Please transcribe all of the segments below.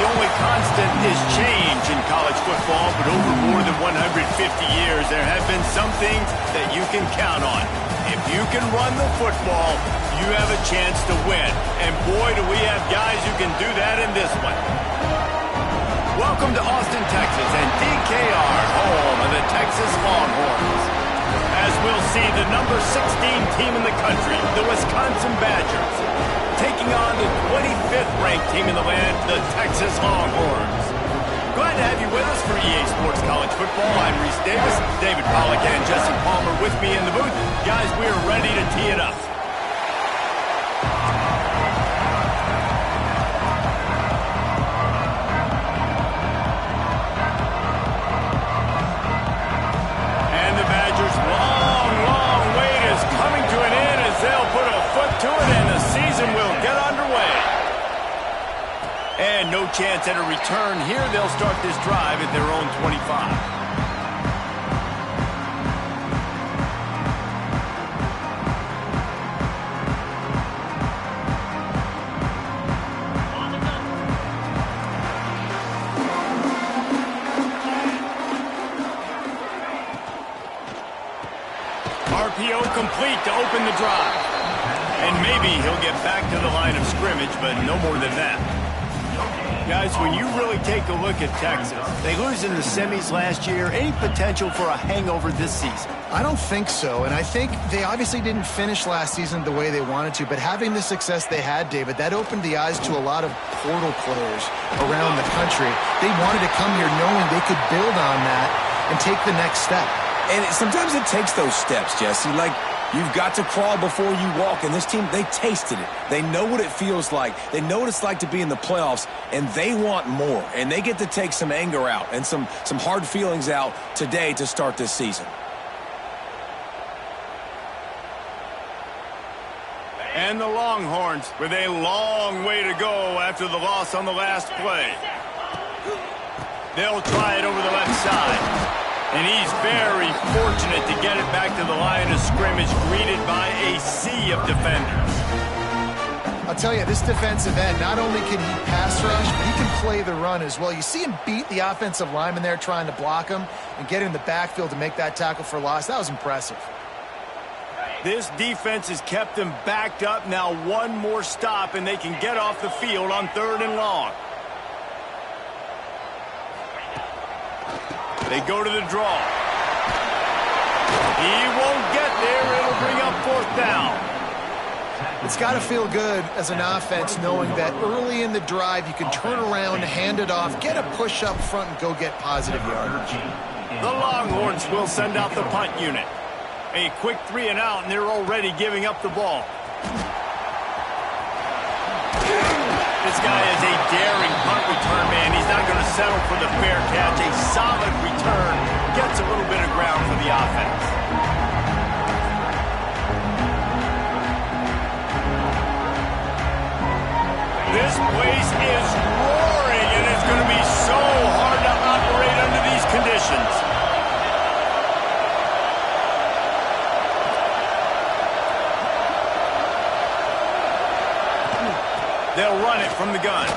only constant is change in college football, but over more than 150 years, there have been some things that you can count on. If you can run the football, you have a chance to win. And boy, do we have guys who can do that in this one. Welcome to Austin, Texas, and DKR, home of the Texas Longhorns. As we'll see, the number 16 team in the country, the Wisconsin Badgers, taking on the 25th ranked team in the land, the Texas Longhorns. Glad to have you with us for EA Sports College Football. I'm Reese Davis, David Pollack, and Jesse Palmer with me in the booth. Guys, we are ready to tee it up. And the Badgers' long wait is coming to an end as they'll put a foot to it and the season will get underway. And no chance at a return here. They'll start this drive at their own 25. RPO complete to open the drive. And maybe he'll get back to the line of scrimmage, but no more than that. Guys, when you really take a look at Texas, they lose in the semis last year. Any potential for a hangover this season? I don't think so, and I think they obviously didn't finish last season the way they wanted to, but having the success they had, David, that opened the eyes to a lot of portal players around the country. They wanted to come here knowing they could build on that and take the next step. And sometimes it takes those steps, Jesse. Like, you've got to crawl before you walk. And this team, they tasted it. They know what it feels like. They know what it's like to be in the playoffs, and they want more. And they get to take some anger out and some hard feelings out today to start this season. And the Longhorns with a long way to go after the loss on the last play. They'll try it over the left side. And he's very fortunate to get it back to the line of scrimmage, greeted by a sea of defenders. I'll tell you, this defensive end, not only can he pass rush, but he can play the run as well. You see him beat the offensive lineman there trying to block him and get in the backfield to make that tackle for loss. That was impressive. This defense has kept them backed up. Now one more stop, and they can get off the field on 3rd and long. They go to the draw. He won't get there. It'll bring up 4th down. It's got to feel good as an offense knowing that early in the drive you can turn around, hand it off, get a push up front, and go get positive yardage. The Longhorns will send out the punt unit. A quick 3 and out, and they're already giving up the ball. This guy is a daring punt return man. He's not going to settle for the fair catch. A solid return gets a little bit of ground for the offense. This place is roaring, and it's going to be so hard to operate under these conditions. They'll run it from the gun.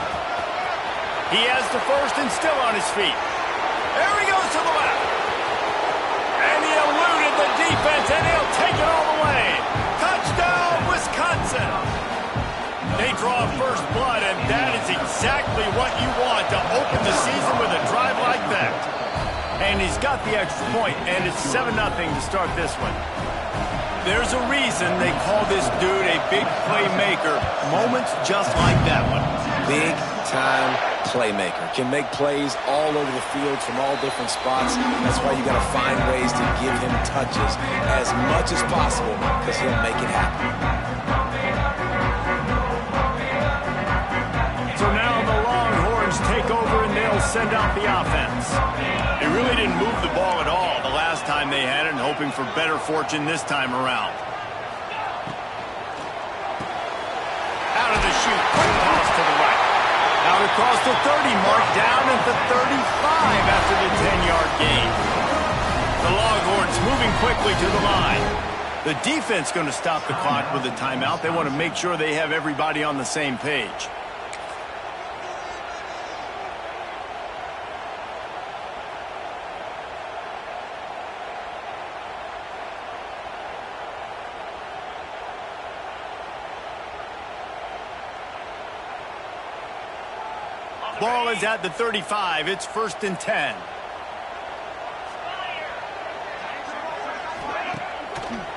He has the first and still on his feet. There he goes to the left. And he eluded the defense, and he'll take it all the way. Touchdown, Wisconsin. They draw first blood, and that is exactly what you want to open the season with a drive like that. And he's got the extra point, and it's 7-0 to start this one. There's a reason they call this dude a big playmaker. Moments just like that one. Big-time playmaker. Can make plays all over the field from all different spots. That's why you got to find ways to give him touches as much as possible because he'll make it happen. So now the Longhorns take over and they'll send out the offense. They really didn't move the ball at all the last time they had it, and hoping for better fortune this time around. Out of the chute, quick toss to the right. Out across the 30 mark, down at the 35 after the 10-yard gain. The Longhorns moving quickly to the line. The defense going to stop the clock with a timeout. They want to make sure they have everybody on the same page. Ball is at the 35. It's 1st and 10.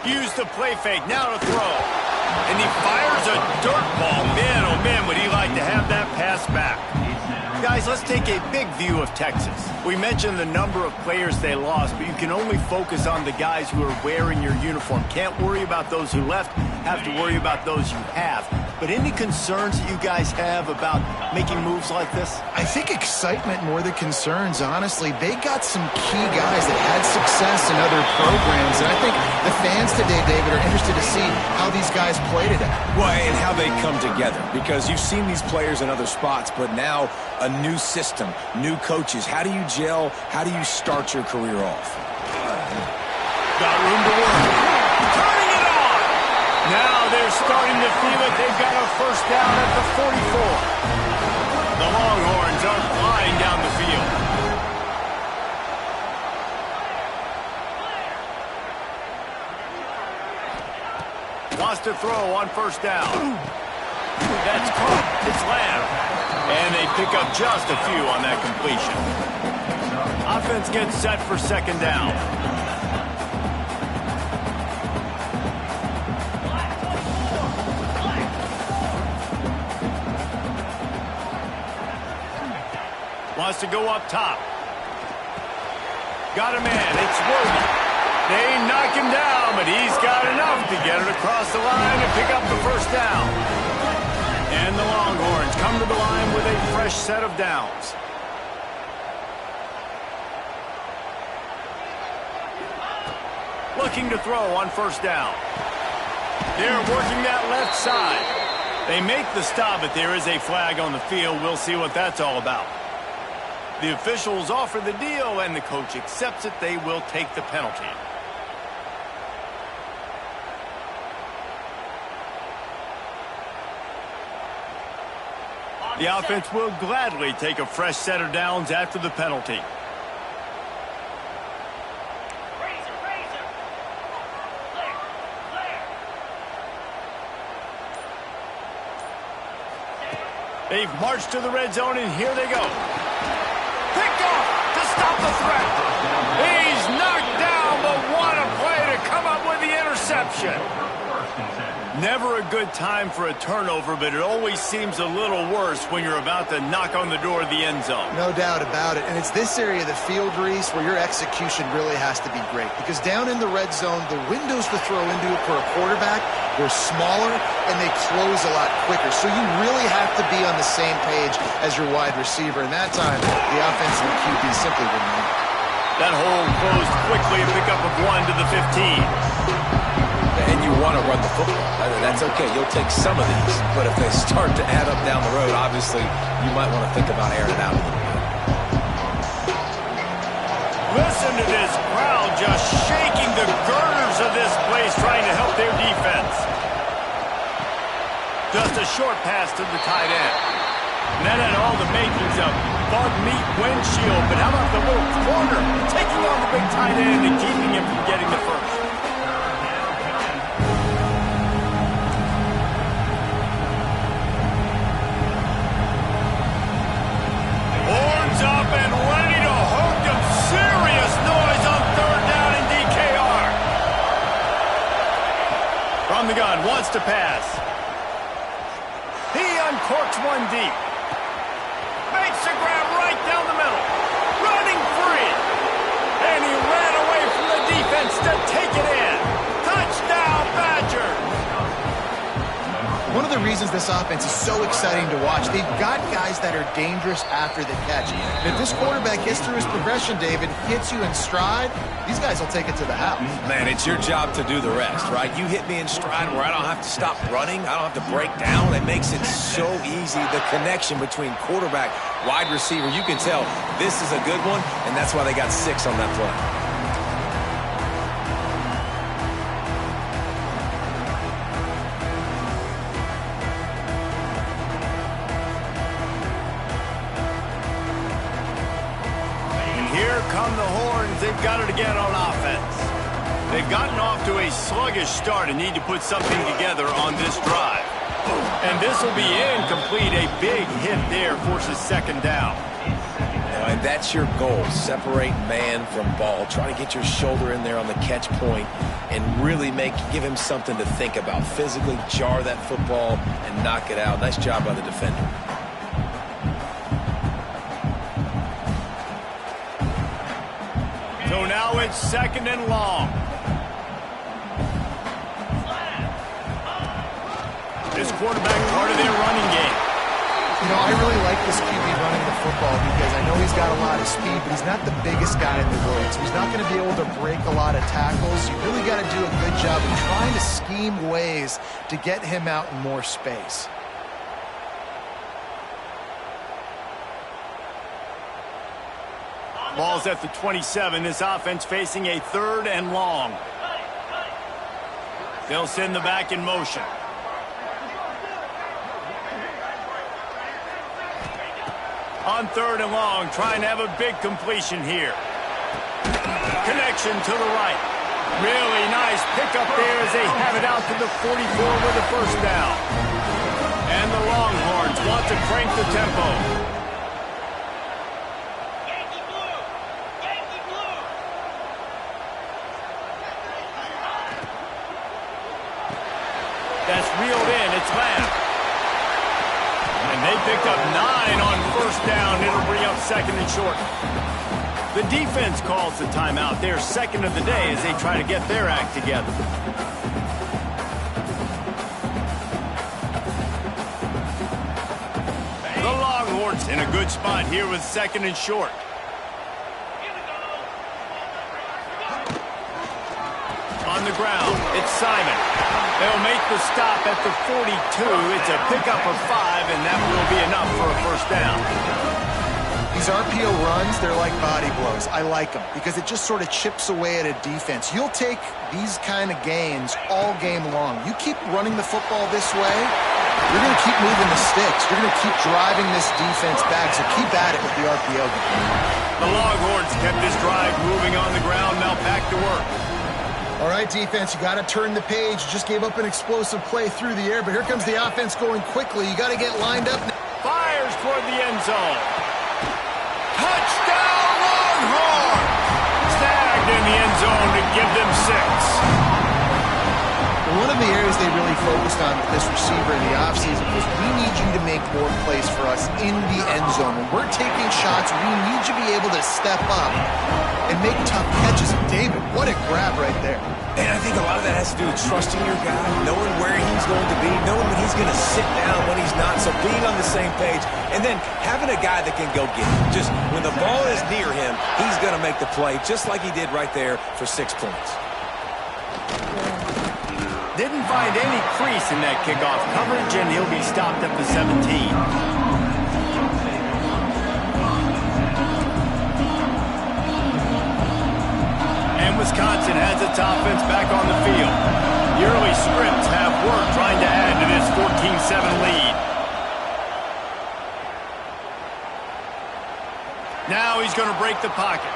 Use the play fake. Now to throw. And he fires a dirt ball. Man, oh man, would he like to have that pass back. Guys, let's take a big view of Texas. We mentioned the number of players they lost, but you can only focus on the guys who are wearing your uniform. Can't worry about those who left. Have to worry about those you have. But any concerns that you guys have about making moves like this? I think excitement more than concerns, honestly. They got some key guys that had success in other programs, and I think the fans today, David, are interested to see how these guys play today. Well, and how they come together, because you've seen these players in other spots, but now a new system, new coaches. How do you gel? How do you start your career off? Got room to work. Turning it on! Now they're starting to feel it. They've got a 1st down at the 44. The Longhorns are flying down the field. Wants to throw on 1st down. That's caught. It's Lamb. And they pick up just a few on that completion. Offense gets set for 2nd down. Wants to go up top. Got a man. It's Worthy. They knock him down, but he's got enough to get it across the line and pick up the 1st down. And the Longhorns come to the line with a fresh set of downs. Looking to throw on 1st down. They're working that left side. They make the stop, but there is a flag on the field. We'll see what that's all about. The officials offer the deal, and the coach accepts it. They will take the penalty. The offense will gladly take a fresh set of downs after the penalty. They've marched to the red zone, and here they go. Picked off to stop the threat. He's knocked down, but what a play to come up with the interception. Never a good time for a turnover, but it always seems a little worse when you're about to knock on the door of the end zone. No doubt about it. And it's this area of the field, Reese, where your execution really has to be great. Because down in the red zone, the windows to throw into it for a quarterback were smaller, and they close a lot quicker. So you really have to be on the same page as your wide receiver. And that time, the offensive QB simply wouldn't make it. That hole closed quickly, a pickup of 1 to the 15. And you want to run the football. That's okay. You'll take some of these. But if they start to add up down the road, obviously, you might want to think about airing it out a little bit. Listen to this crowd just shaking the girders of this place, trying to help their defense. Just a short pass to the tight end. And that had all the makings of bug meat windshield. But how about the little corner taking on the big tight end and keeping him from getting the first? Up and ready to hook up serious noise on 3rd down in DKR. From the gun, wants to pass. He uncorks one deep. Makes a grab right down the middle. Running free. And he ran away from the defense to take it in. Touchdown, Badgers. One of the reasons this offense is so exciting to watch, they've got guys that are dangerous after the catch. And if this quarterback gets through his progression, David, hits you in stride, these guys will take it to the house. Man, it's your job to do the rest, right? You hit me in stride where I don't have to stop running. I don't have to break down. It makes it so easy. The connection between quarterback, wide receiver, you can tell this is a good one, and that's why they got 6 on that play. Come the Horns. They've got it again on offense. They've gotten off to a sluggish start and need to put something together on this drive. And this will be incomplete. A big hit there forces second down. And that's your goal. Separate man from ball. Try to get your shoulder in there on the catch point and really give him something to think about. Physically jar that football and knock it out. Nice job by the defender. So now it's second and long. This quarterback part of their running game. You know, I really like this QB running the football because I know he's got a lot of speed, but he's not the biggest guy in the world. So he's not going to be able to break a lot of tackles. You really got to do a good job of trying to scheme ways to get him out in more space. Ball's at the 27. This offense facing a third and long. They'll send the back in motion. On third and long, trying to have a big completion here. Connection to the right. Really nice pickup there as they have it out to the 44 with a first down. And the Longhorns want to crank the tempo. That's reeled in. It's Lamb. And they picked up 9 on first down. It'll bring up second and short. The defense calls the timeout. Their second of the day as they try to get their act together. The Longhorns in a good spot here with second and short. On the ground, it's Simon. They'll make the stop at the 42. It's a pickup of 5, and that will be enough for a first down. These RPO runs, they're like body blows. I like them because it just sort of chips away at a defense. You'll take these kind of gains all game long. You keep running the football this way, you're going to keep moving the sticks. You're going to keep driving this defense back, so keep at it with the RPO game. The Longhorns kept this drive moving on the ground. Now back to work. All right, defense, you got to turn the page. You just gave up an explosive play through the air, but here comes the offense going quickly. You got to get lined up. Fires toward the end zone. Touchdown, Longhorns! Snagged in the end zone to give them 6. One of the areas they really focused on with this receiver in the offseason was we need you to make more plays for us in the end zone. When we're taking shots, we need you to be able to step up and make tough catches. And David, what a grab right there. And I think a lot of that has to do with trusting your guy, knowing where he's going to be, knowing when he's going to sit down, when he's not, so being on the same page, and then having a guy that can go get it. Just when the ball is near him, he's going to make the play, just like he did right there for 6 points. Didn't find any crease in that kickoff coverage, and he'll be stopped at the 17. And Wisconsin has its offense back on the field. The early scripts have worked trying to add to this 14-7 lead. Now he's going to break the pocket.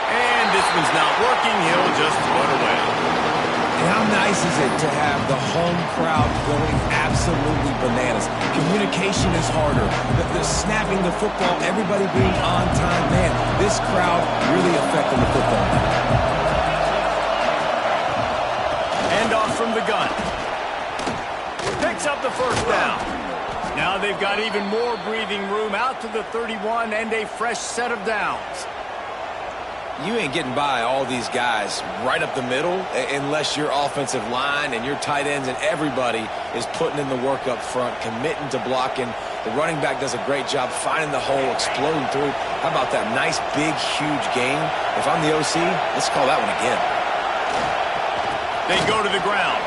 And this one's not working. He'll just run away. And how nice is it to have the home crowd going absolutely bananas? Communication is harder. The snapping the football, everybody being on time. Man, this crowd really affecting the football. Handoff from the gun. Picks up the first down. Now they've got even more breathing room out to the 31 and a fresh set of downs. You ain't getting by all these guys right up the middle unless your offensive line and your tight ends and everybody is putting in the work up front, committing to blocking. The running back does a great job finding the hole, exploding through. How about that nice, big, huge gain? If I'm the OC, let's call that one again. They go to the ground.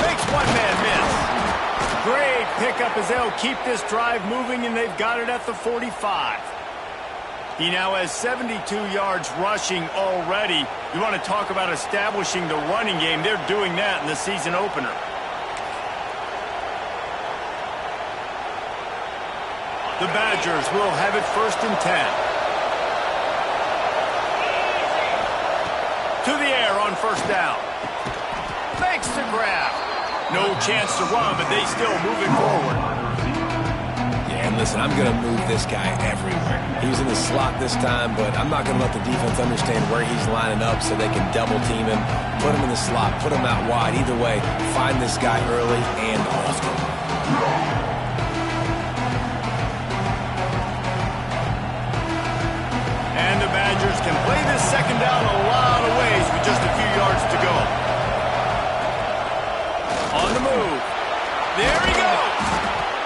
Makes one man miss. Great pickup as they'll keep this drive moving, and they've got it at the 45. He now has 72 yards rushing already. You want to talk about establishing the running game. They're doing that in the season opener. The Badgers will have it 1st and 10. To the air on first down. Makes the grab. No chance to run, but they still moving forward. Yeah, and listen, I'm going to move this guy everywhere. He's in the slot this time, but I'm not going to let the defense understand where he's lining up so they can double team him, put him in the slot, put him out wide. Either way, find this guy early and often. And the Badgers can play this second down a lot of ways with just a few yards to go. On the move. There he goes.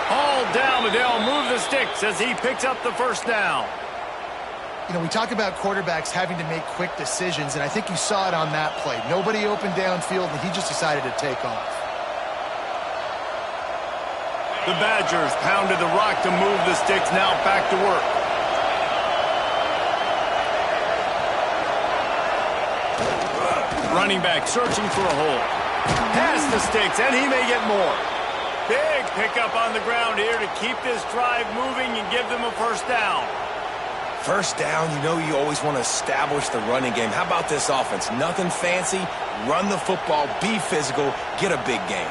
Hauled down, but they'll move the sticks as he picks up the first down. You know, we talk about quarterbacks having to make quick decisions, and I think you saw it on that play. Nobody opened downfield, and he just decided to take off. The Badgers pounded the rock to move the sticks, now back to work. Running back searching for a hole. Past the sticks, and he may get more. Big pickup on the ground here to keep this drive moving and give them a first down. First down, you know you always want to establish the running game. How about this offense? Nothing fancy. Run the football, be physical, get a big gain.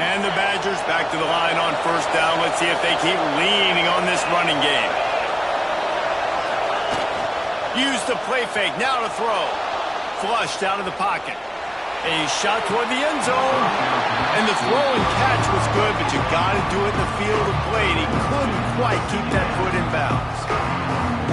And the Badgers back to the line on first down. Let's see if they keep leaning on this running game. Use the play fake, now to throw. Flushed out of the pocket. A shot toward the end zone. And the throw and catch was good, but you got to do it in the field of play. And he couldn't quite keep that foot in bounds.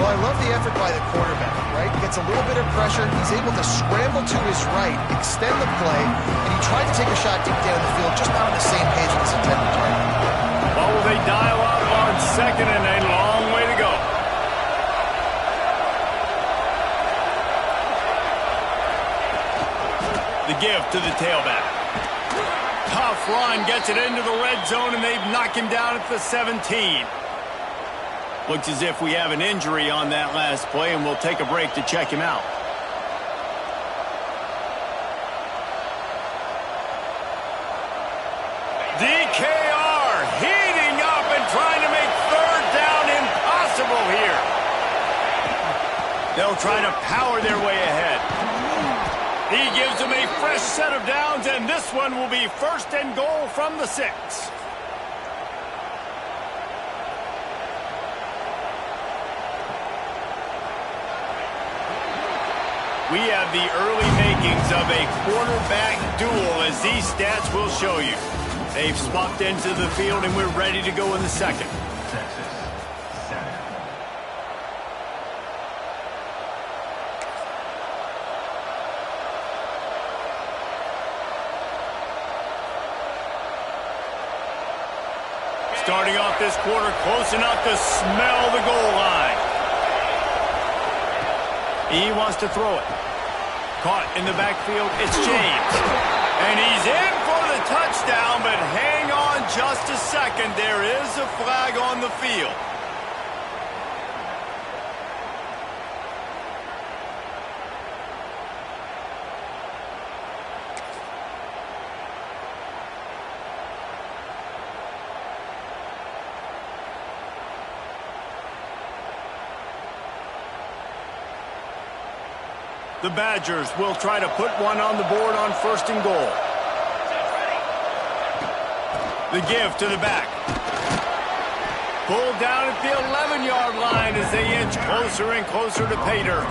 Well, I love the effort by the quarterback, right? Gets a little bit of pressure. He's able to scramble to his right, extend the play, and he tried to take a shot deep down the field, just not on the same page with his intended target. Well, will they dial up on second and a long way to go? The give to the tailback. Tough run, gets it into the red zone, and they've knocked him down at the 17. Looks as if we have an injury on that last play, and we'll take a break to check him out. DKR heating up and trying to make third down impossible here. They'll try to power their way ahead. He gives them a fresh set of downs, and this one will be first and goal from the 6. We have the early makings of a quarterback duel, as these stats will show you. They've swapped into the field, and we're ready to go in the second. Starting off this quarter close enough to smell the goal line. He wants to throw it. Caught in the backfield, it's James. And he's in for the touchdown, but hang on just a second. There is a flag on the field. The Badgers will try to put one on the board on first and goal. The give to the back. Pulled down at the 11-yard line as they inch closer and closer to pay dirt.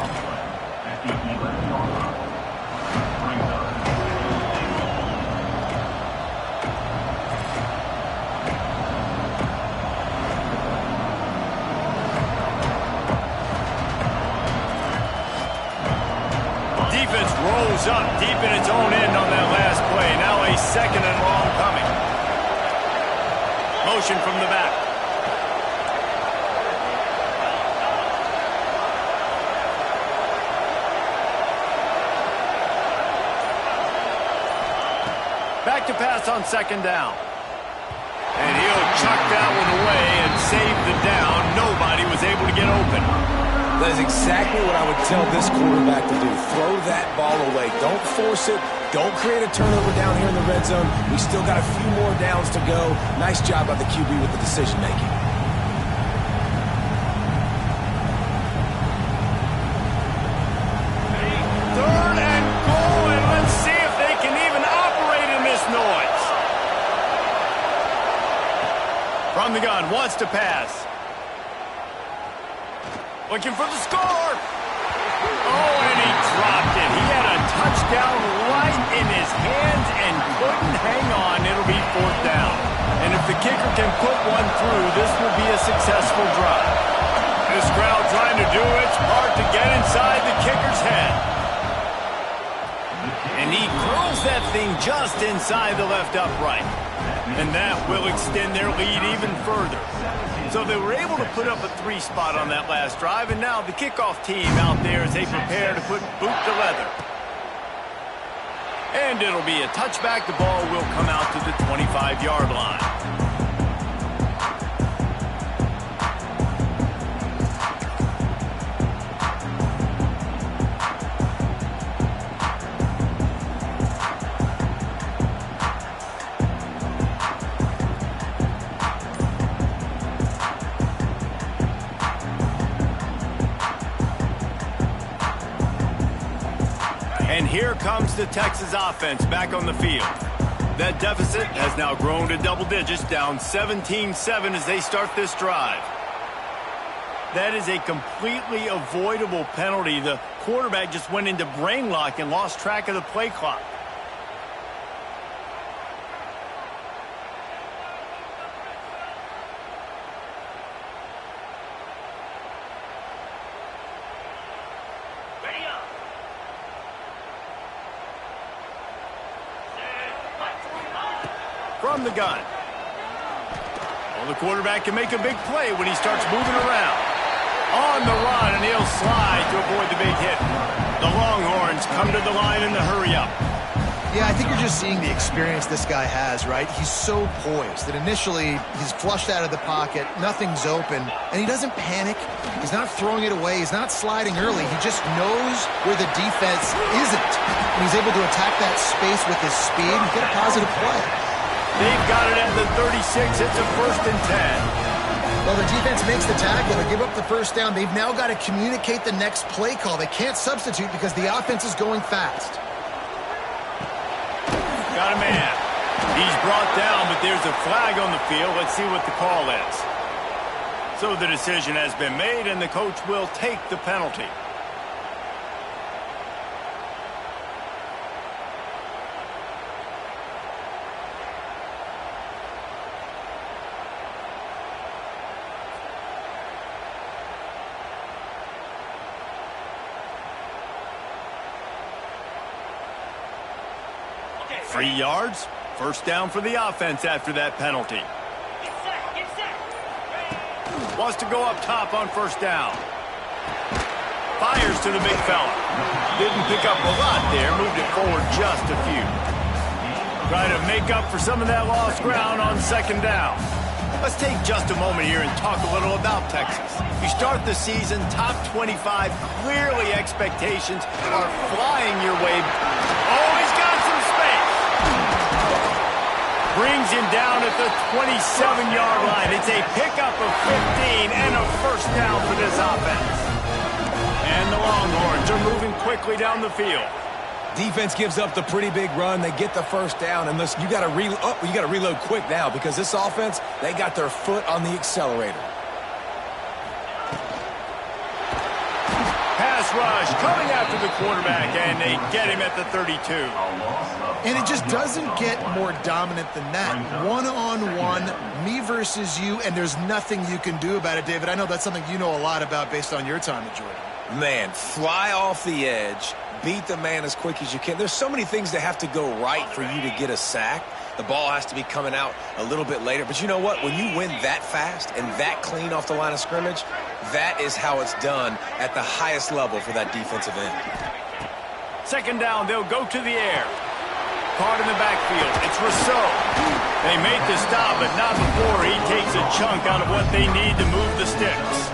Rolls up deep in its own end on that last play. Now a second and long coming. Motion from the back. Back to pass on second down. And he'll chuck that one away and save the down. Nobody was able to get open. That is exactly what I would tell this quarterback to do. Throw that ball away. Don't force it. Don't create a turnover down here in the red zone. We still got a few more downs to go. Nice job by the QB with the decision-making. Third and goal, and let's see if gun, wants to pass. Looking for the score. Oh, and he dropped it. He had a touchdown right in his hands and couldn't hang on. It'll be 4th down. And if the kicker can put one through, this will be a successful drive. This crowd trying to do its part to get inside the kicker's head. And he curls that thing just inside the left upright. And that will extend their lead even further. So they were able to put up a 3 spot on that last drive, and now the kickoff team out there as they prepare to put boot to leather. And it'll be a touchback. The ball will come out to the 25-yard line. And here comes the Texas offense back on the field. That deficit has now grown to double digits, down 17-7 as they start this drive. That is a completely avoidable penalty. The quarterback just went into brain lock and lost track of the play clock. From the gun. Well, the quarterback can make a big play when he starts moving around. On the run, and he'll slide to avoid the big hit. The Longhorns come to the line in the hurry-up. Yeah, I think you're just seeing the experience this guy has, right? He's so poised that initially he's flushed out of the pocket, nothing's open, and he doesn't panic. He's not throwing it away. He's not sliding early. He just knows where the defense isn't. And he's able to attack that space with his speed and get a positive play. They've got it at the 36. It's a 1st and 10. Well, the defense makes the tackle. They give up the 1st down. They've now got to communicate the next play call. They can't substitute because the offense is going fast. Got a man. He's brought down, but there's a flag on the field. Let's see what the call is. So the decision has been made, and the coach will take the penalty. Okay. 3 yards. 1st down for the offense after that penalty. Wants to go up top on 1st down. Fires to the big fella. Didn't pick up a lot there. Moved it forward just a few. Trying to make up for some of that lost ground on 2nd down. Let's take just a moment here and talk a little about Texas. You start the season top 25. Clearly expectations are flying your way. Oh, he's got some space. Brings him down at the 27-yard line. It's a pickup of 15 and a 1st down for this offense. And the Longhorns are moving quickly down the field. Defense gives up the pretty big run. They get the 1st down, and listen, you got to reload quick now because this offense, they got their foot on the accelerator. Pass rush coming after the quarterback, and they get him at the 32. And it just doesn't get more dominant than that. One-on-one, me versus you, and there's nothing you can do about it, David. I know that's something you know a lot about based on your time at Georgia. Man, fly off the edge, beat the man as quick as you can. There's so many things that have to go right for you to get a sack. The ball has to be coming out a little bit later. But you know what? When you win that fast and that clean off the line of scrimmage, that is how it's done at the highest level for that defensive end. 2nd down, they'll go to the air. Caught in the backfield. It's Rousseau. They make the stop, but not before he takes a chunk out of what they need to move the sticks.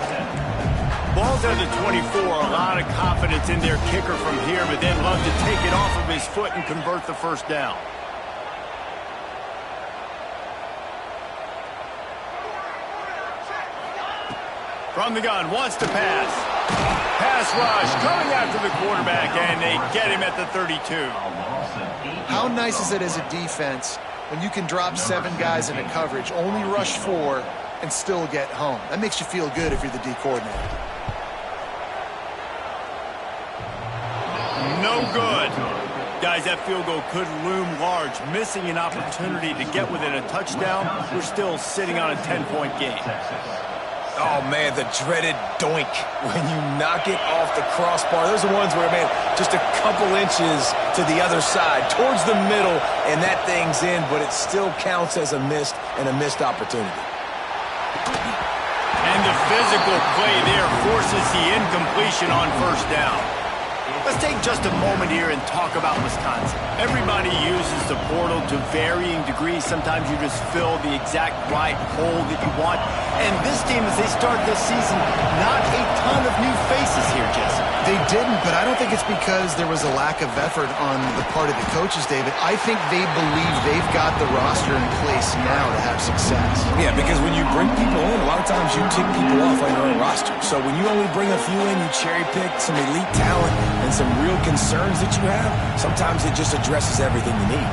Ball's at the 24. A lot of confidence in their kicker from here, but then love to take it off of his foot and convert the 1st down. From the gun, wants to pass. Pass rush coming after the quarterback, and they get him at the 32. How nice is it as a defense when you can drop 7 guys into coverage, only rush 4, and still get home. That makes you feel good if you're the D coordinator. No good. Guys, that field goal could loom large. Missing an opportunity to get within a touchdown. We're still sitting on a 10-point game. Oh, man, the dreaded doink when you knock it off the crossbar. Those are ones where, man, just a couple inches to the other side, towards the middle, and that thing's in, but it still counts as a missed opportunity. And the physical play there forces the incompletion on first down. Let's take just a moment here and talk about Wisconsin. Everybody uses the portal to varying degrees. Sometimes you just fill the exact right hole that you want. And this team, as they start this season, not a ton of new faces here, Jesse. They didn't, but I don't think it's because there was a lack of effort on the part of the coaches, David. I think they believe they've got the roster in place now to have success. Yeah, because when you bring people in, a lot of times you tick people off on your own roster. So when you only bring a few in, you cherry pick some elite talent and some real concerns that you have, sometimes it just addresses everything you need.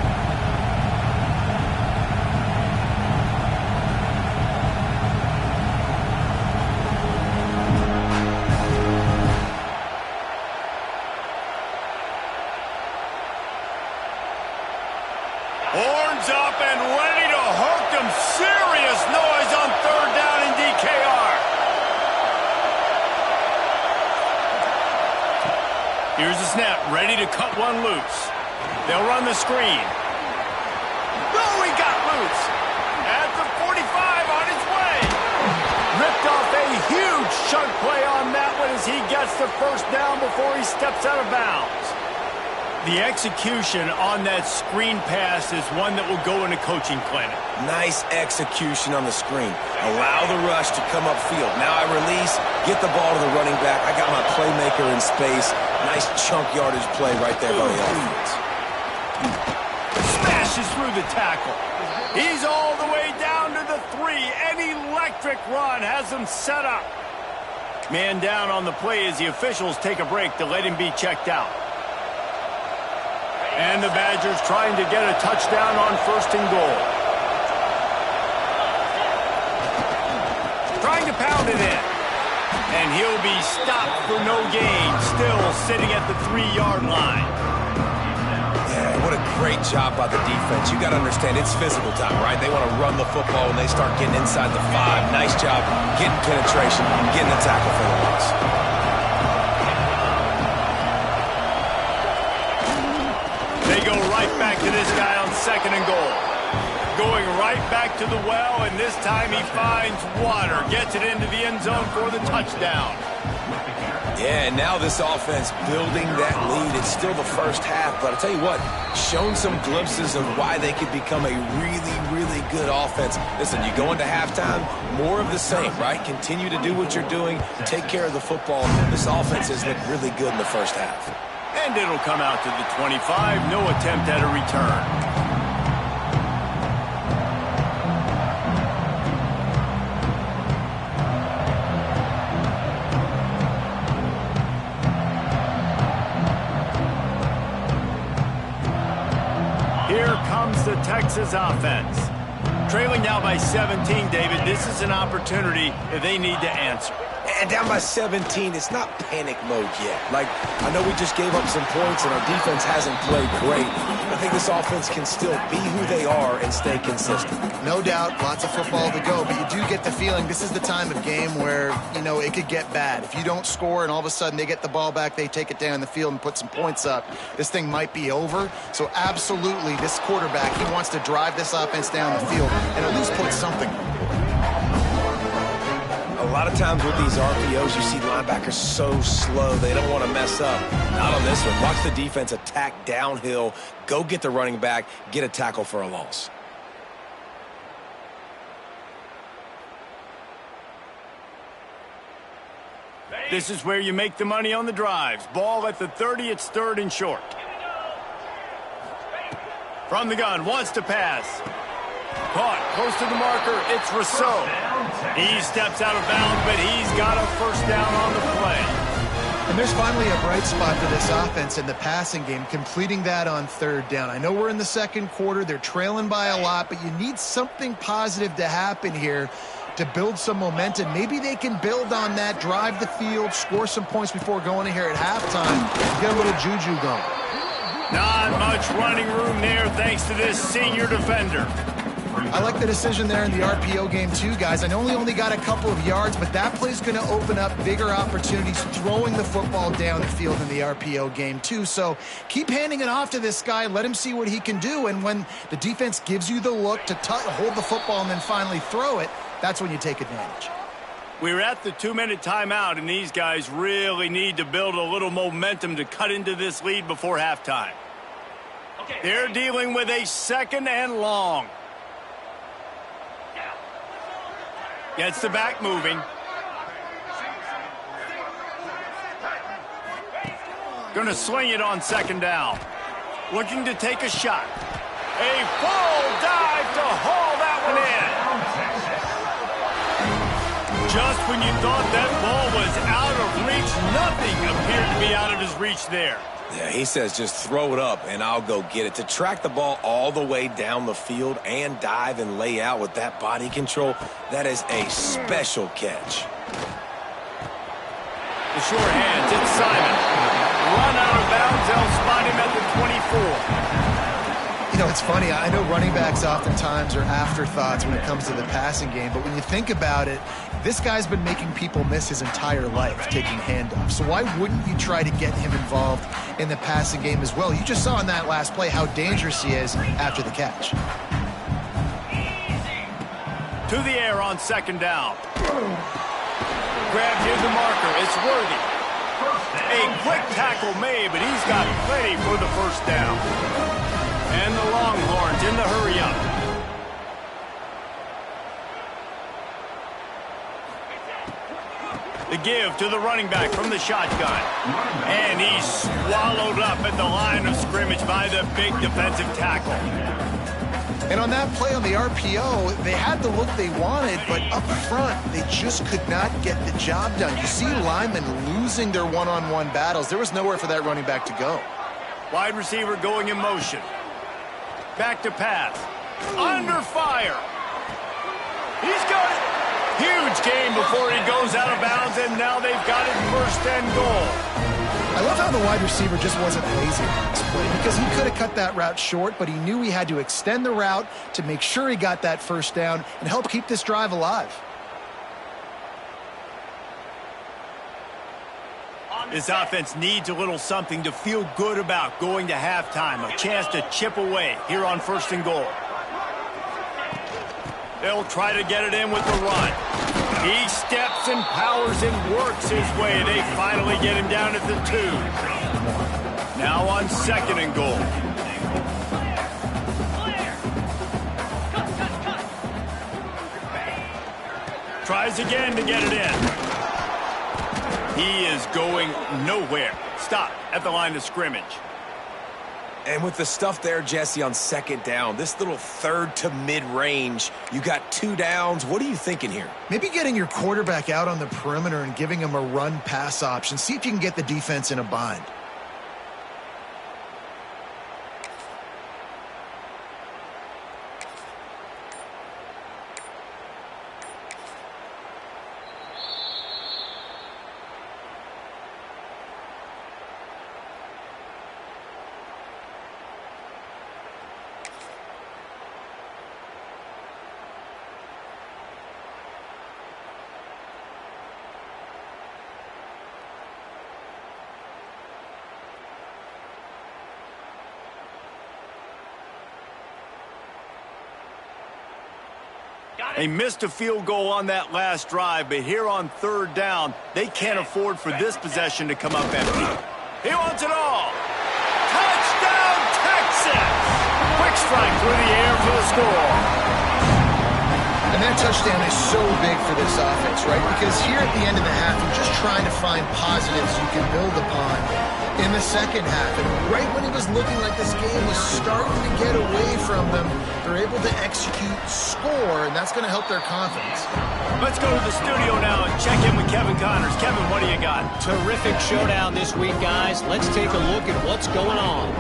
Horns up and ready to hook them. Serious noise on third down in DKR. Here's the snap, ready to cut one loose. They'll run the screen. Oh, he got loose. At the 45, on his way. Ripped off a huge chunk play on that one as he gets the first down before he steps out of bounds. The execution on that screen pass is one that will go in a coaching clinic. Nice execution on the screen. Allow the rush to come upfield. Now I release, get the ball to the running back. I got my playmaker in space. Nice chunk yardage play right there by the offense. Smashes through the tackle. He's all the way down to the 3. An electric run has him set up. Man down on the play as the officials take a break to let him be checked out. And the Badgers trying to get a touchdown on first and goal. Trying to pound it in. And he'll be stopped for no gain. Still sitting at the 3-yard line. Yeah, what a great job by the defense. You got to understand, it's physical time, right? They want to run the football when they start getting inside the 5. Nice job getting penetration, getting the tackle for the loss. They go right back to this guy on second and goal. Going right back to the well, and this time he finds water. Gets it into the end zone for the touchdown. Yeah, and now this offense building that lead. It's still the first half, but I'll tell you what, shown some glimpses of why they could become a really, really good offense. Listen, you go into halftime, more of the same, right? Continue to do what you're doing, take care of the football. This offense has looked really good in the first half. And it'll come out to the 25. No attempt at a return. Here comes the Texas offense. Trailing now by 17, David. This is an opportunity that they need to answer. And down by 17, it's not panic mode yet. Like, I know we just gave up some points and our defense hasn't played great. I think this offense can still be who they are and stay consistent. No doubt, lots of football to go, but you do get the feeling this is the time of game where, you know, it could get bad. If you don't score and all of a sudden they get the ball back, they take it down the field and put some points up, this thing might be over. So absolutely, this quarterback, he wants to drive this offense down the field and at least put something on the board. A lot of times with these RPOs, you see linebackers so slow, they don't want to mess up. Not on this one. Watch the defense attack downhill, go get the running back, get a tackle for a loss. This is where you make the money on the drives. Ball at the 30, it's third and short. From the gun, wants to pass. Caught, close to the marker, it's Rousseau. He steps out of bounds, but he's got a first down on the play. And there's finally a bright spot for this offense in the passing game, completing that on third down. I know we're in the second quarter, they're trailing by a lot, but you need something positive to happen here to build some momentum. Maybe they can build on that, drive the field, score some points before going in here at halftime, and get a little juju going. Not much running room there thanks to this senior defender. I like the decision there in the RPO game too, guys. I know he only got a couple of yards, but that play's going to open up bigger opportunities throwing the football down the field in the RPO game too. So keep handing it off to this guy. Let him see what he can do. And when the defense gives you the look to hold the football and then finally throw it, that's when you take advantage. We're at the 2-minute timeout, and these guys really need to build a little momentum to cut into this lead before halftime. They're dealing with a 2nd and long. Gets the back moving. Going to sling it on 2nd down. Looking to take a shot. A full dive to haul that one in. Just when you thought that ball was out of reach, nothing appeared to be out of his reach there. Yeah, he says just throw it up and I'll go get it. To track the ball all the way down the field and dive and lay out with that body control, that is a special catch. The short hands, it's Simon. Run out of bounds, they'll spot him at the 24. You know, it's funny. I know running backs oftentimes are afterthoughts when it comes to the passing game, but when you think about it, this guy's been making people miss his entire life taking handoffs. So why wouldn't you try to get him involved in the passing game as well? You just saw in that last play how dangerous he is after the catch. To the air on 2nd down. Grab near the marker. It's Worthy. A quick tackle made, but he's got plenty for the 1st down. And the Longhorns in the hurry-up. The give to the running back from the shotgun. And he's swallowed up at the line of scrimmage by the big defensive tackle. And on that play on the RPO, they had the look they wanted, but up front, they just could not get the job done. You see linemen losing their one-on-one battles. There was nowhere for that running back to go. Wide receiver going in motion. Back to pass. Under fire. He's got it. Huge gain before he goes out of bounds, and now they've got it 1st and goal. I love how the wide receiver just wasn't lazy on this play because he could have cut that route short, but he knew he had to extend the route to make sure he got that 1st down and help keep this drive alive. This offense needs a little something to feel good about going to halftime. A chance to chip away here on 1st and goal. They'll try to get it in with the run. He steps and powers and works his way. They finally get him down at the 2. Now on 2nd and goal. Tries again to get it in. He is going nowhere. Stop at the line of scrimmage. And with the stuff there, Jesse, on 2nd down, this little 3rd to mid-range, you got 2 downs. What are you thinking here? Maybe getting your quarterback out on the perimeter and giving him a run-pass option. See if you can get the defense in a bind. They missed a field goal on that last drive, but here on 3rd down, they can't afford for this possession to come up empty. He wants it all. Touchdown, Texas! Quick strike through the air for the score. And that touchdown is so big for this offense, right? Because here at the end of the half, you're just trying to find positives you can build upon in the 2nd half. And right when it was looking like this game was starting to get away from them, they're able to execute, score, and that's going to help their confidence. Let's go to the studio now and check in with Kevin Connors. Kevin, what do you got? Terrific showdown this week, guys. Let's take a look at what's going on.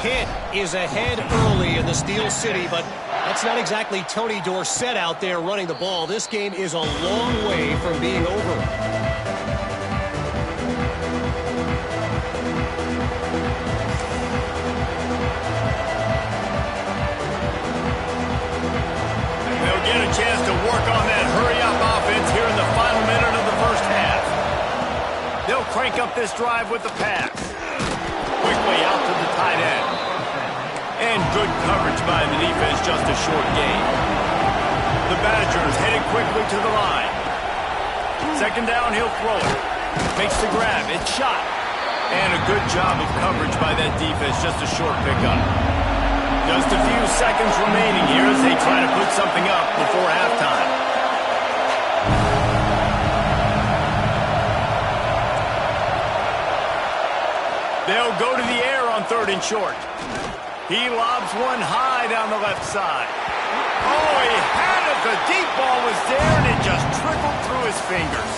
Pitt is ahead early in the Steel City, but That's not exactly Tony Dorsett out there running the ball. This game is a long way from being over. They'll get a chance to work on that hurry-up offense here in the final minute of the first half. They'll crank up this drive with the pass. Quickly out to the tight end. And good coverage by the defense, just a short gain. The Badgers headed quickly to the line. Second down, he'll throw it. Makes the grab. It's shot. And a good job of coverage by that defense, just a short pickup. Just a few seconds remaining here as they try to put something up before halftime. They'll go to the air on 3rd and short. He lobs one high down the left side. Oh, he had it. The deep ball was there, and it just trickled through his fingers.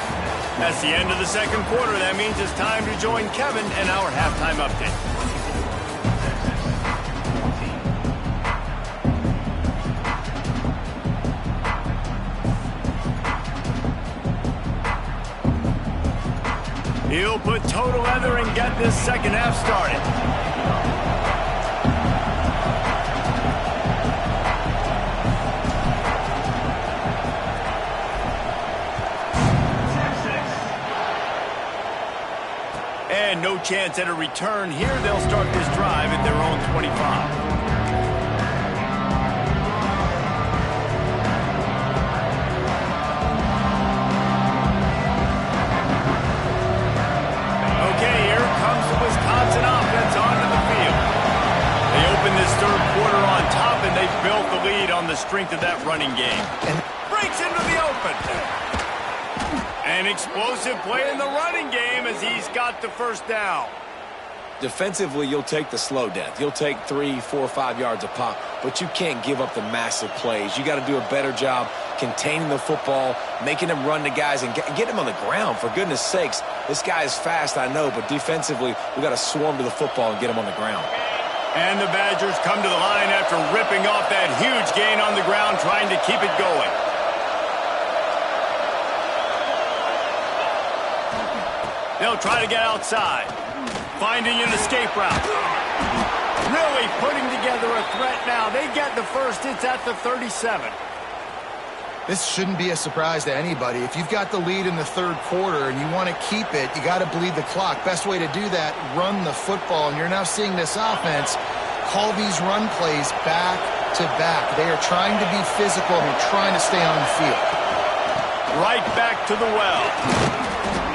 That's the end of the second quarter. That means it's time to join Kevin and our halftime update. He'll put total leather and get this second half started. And no chance at a return here. They'll start this drive at their own 25. Wisconsin offense onto the field. They open this third quarter on top, and they built the lead on the strength of that running game. And breaks into the open. An explosive play in the running game as he's got the first down. Defensively, you'll take the slow death. You'll take 3, 4, 5 yards a pop, but you can't give up the massive plays. You got to do a better job containing the football, making them run the guys, and get them on the ground. For goodness sakes, this guy is fast, I know, but defensively, we got to swarm to the football and get him on the ground. And the Badgers come to the line after ripping off that huge gain on the ground, trying to keep it going. They'll try to get outside. Finding an escape route. Really putting together a threat now. They get the first. It's at the 37. This shouldn't be a surprise to anybody. If you've got the lead in the third quarter and you want to keep it, you got to bleed the clock. Best way to do that, run the football. And you're now seeing this offense call these run plays back to back. They are trying to be physical and they're trying to stay on the field. Right back to the well.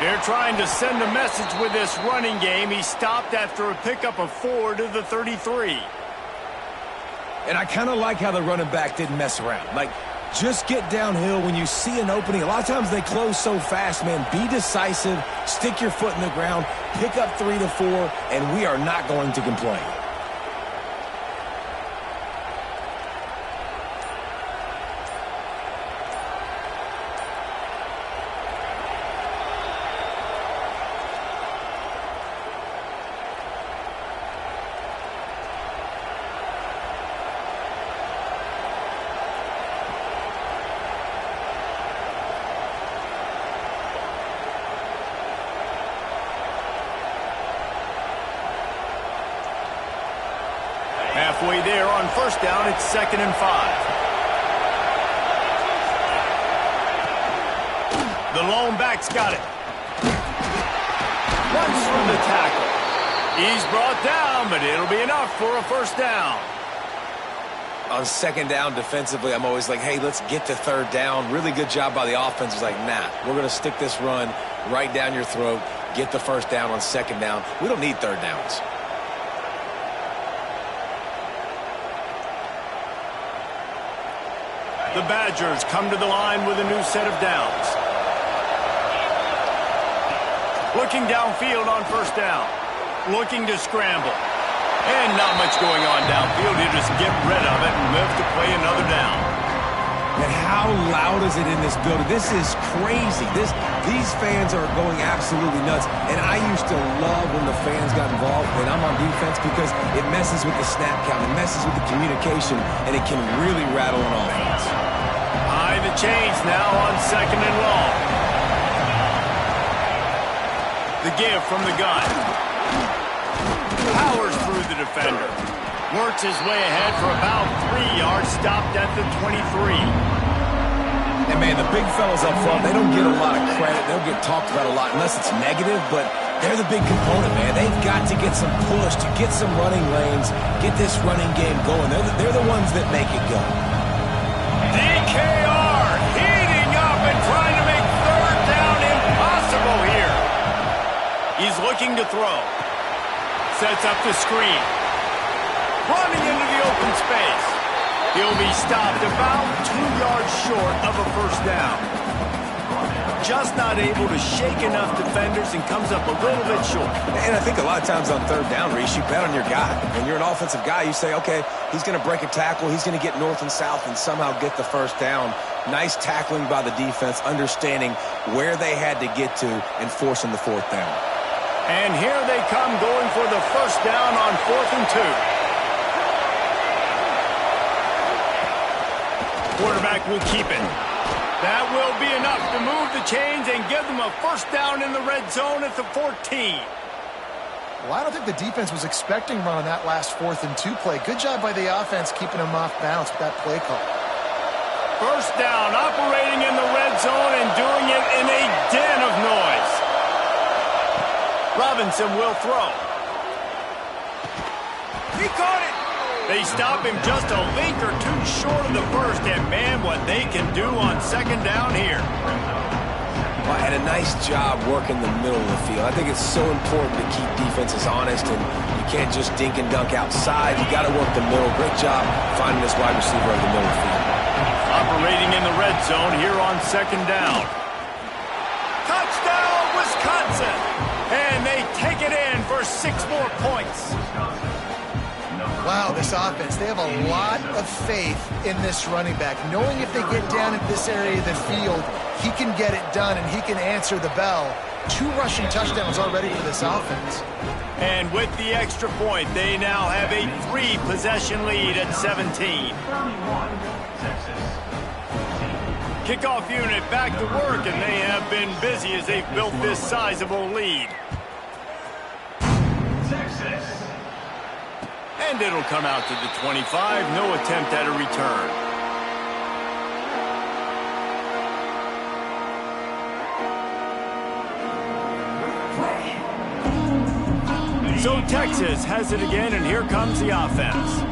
They're trying to send a message with this running game. He stopped after a pickup of 4 to the 33. And I kind of like how the running back didn't mess around. Like, just get downhill when you see an opening. A lot of times they close so fast, man. Be decisive, stick your foot in the ground, pick up 3 to 4, and we are not going to complain. Halfway there on first down, it's 2nd and 5. The lone back's got it. Runs through the tackle. He's brought down, but it'll be enough for a first down. On 2nd down defensively, I'm always like, hey, let's get to 3rd down. Really good job by the offense. It's like, nah, we're going to stick this run right down your throat, get the first down on 2nd down. We don't need 3rd downs. The Badgers come to the line with a new set of downs. Looking downfield on first down. Looking to scramble. And not much going on downfield. He'll just get rid of it and live to play another down. And how loud is it in this building? This is crazy. These fans are going absolutely nuts. And I used to love when the fans got involved and I'm on defense because it messes with the snap count. It messes with the communication, and it can really rattle an offense. Behind the chains now on 2nd and long. The give from the gun. Powers through the defender. Works his way ahead for about 3 yards, stopped at the 23. And, man, the big fellas up front, they don't get a lot of credit. They don't get talked about a lot unless it's negative, but they're the big component, man. They've got to get some push, to get some running lanes, get this running game going. They're the ones that make it go. DKR heating up and trying to make 3rd down impossible here. He's looking to throw. Sets up the screen. Running into the open space. He'll be stopped about 2 yards short of a 1st down. Just not able to shake enough defenders and comes up a little bit short. And I think a lot of times on 3rd down, Reese, you bet on your guy. When you're an offensive guy, you say, okay, he's going to break a tackle, he's going to get north and south and somehow get the 1st down. Nice tackling by the defense, understanding where they had to get to and forcing the 4th down. And here they come going for the 1st down on 4th and 2. Quarterback will keep it. That will be enough to move the chains and give them a 1st down in the red zone at the 14. Well, I don't think the defense was expecting run on that last 4th and 2 play. Good job by the offense keeping them off balance with that play call. 1st down, operating in the red zone and doing it in a den of noise. Robinson will throw. He caught it. They stop him just a link or 2 short of the 1st, and man, what they can do on 2nd down here. Well, and a nice job working the middle of the field. I think it's so important to keep defenses honest, and you can't just dink and dunk outside. You got to work the middle. Great job finding this wide receiver of the middle of the field. Operating in the red zone here on 2nd down. Touchdown, Wisconsin! And they take it in for 6 more points. Wow, this offense, they have a lot of faith in this running back, knowing if they get down in this area of the field, he can get it done and he can answer the bell. 2 rushing touchdowns already for this offense. And with the extra point, they now have a 3-possession lead at 17. Kickoff unit back to work, and they have been busy as they've built this sizable lead. And it'll come out to the 25. No attempt at a return. So Texas has it again, and here comes the offense.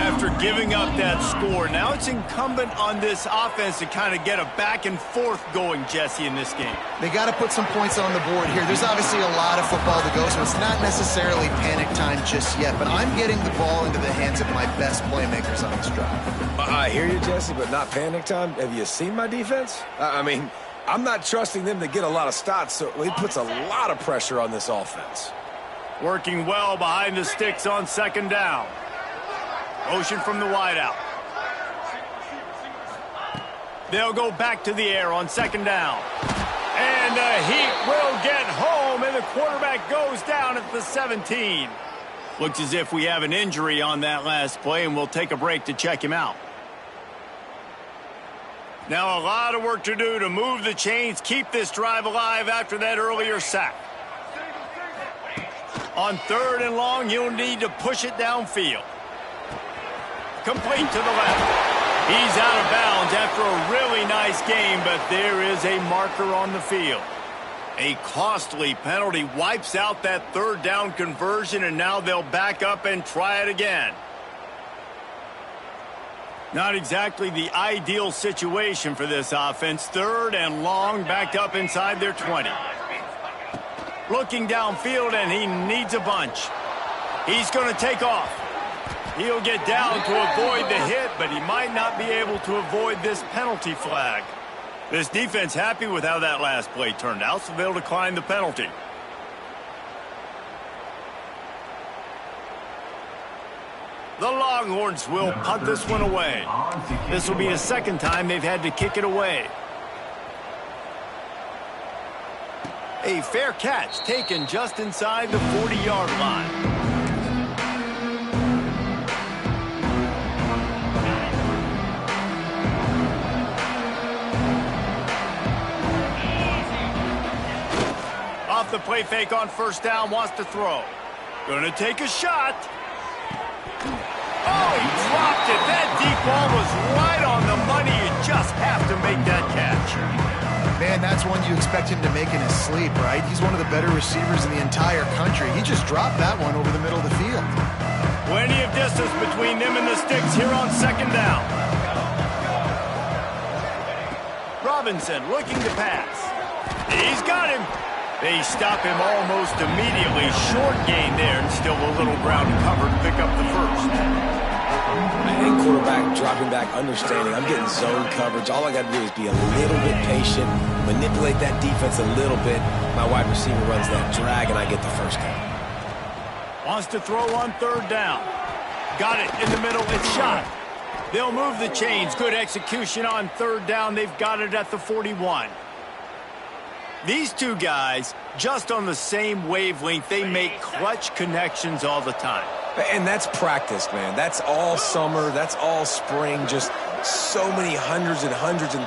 After giving up that score, now it's incumbent on this offense to kind of get a back and forth going, Jesse, in this game. They got to put some points on the board here. There's obviously a lot of football to go, so it's not necessarily panic time just yet, but I'm getting the ball into the hands of my best playmakers on this drive. I hear you, Jesse, but not panic time. Have you seen my defense? I mean, I'm not trusting them to get a lot of stops, so it puts a lot of pressure on this offense. Working well behind the sticks on 2nd down. Motion from the wideout. They'll go back to the air on 2nd down. And the Heat will get home, and the quarterback goes down at the 17. Looks as if we have an injury on that last play, and we'll take a break to check him out. Now a lot of work to do to move the chains, keep this drive alive after that earlier sack. On 3rd and long, you'll need to push it downfield. Complete to the left. He's out of bounds after a really nice game, but there is a marker on the field. A costly penalty wipes out that 3rd down conversion, and now they'll back up and try it again. Not exactly the ideal situation for this offense. 3rd and long, backed up inside their 20. Looking downfield, and he needs a bunch. He's going to take off. He'll get down to avoid the hit, but he might not be able to avoid this penalty flag. This defense happy with how that last play turned out, so they'll decline the penalty. The Longhorns will punt this one away. This will be the second time they've had to kick it away. A fair catch taken just inside the 40-yard line. Off the play fake on first down, wants to throw. Gonna take a shot. Oh, he dropped it. That deep ball was right on the money. You just have to make that catch. Man, that's one you expect him to make in his sleep, right? He's one of the better receivers in the entire country. He just dropped that one over the middle of the field. Plenty of distance between them and the sticks here on second down. Robinson looking to pass. He's got him. They stop him almost immediately. Short gain there, and still a little ground covered to pick up the first. And quarterback dropping back, understanding. I'm getting zone coverage. All I got to do is be a little bit patient, manipulate that defense a little bit. My wide receiver runs that drag, and I get the first down. Wants to throw on third down. Got it in the middle. It's shot. They'll move the chains. Good execution on third down. They've got it at the 41. These two guys, just on the same wavelength, they make clutch connections all the time. And that's practice, man. That's all summer. That's all spring. Just so many hundreds and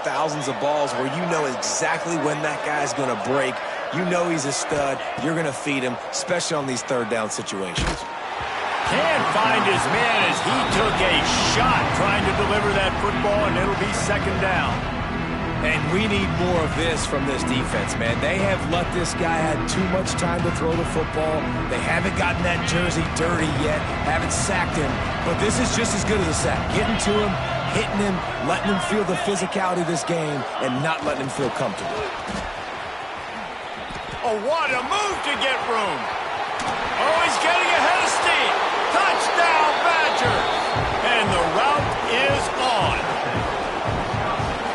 thousands of balls where you know exactly when that guy's going to break. You know he's a stud. You're going to feed him, especially on these third down situations. Can't find his man as he took a shot trying to deliver that football, and it'll be second down. And we need more of this from this defense, man. They have let this guy have too much time to throw the football. They haven't gotten that jersey dirty yet, haven't sacked him. But this is just as good as a sack. Getting to him, hitting him, letting him feel the physicality of this game, and not letting him feel comfortable. Oh, what a move to get room. Oh, he's getting ahead of steam. Touchdown, Badgers. And the route is on.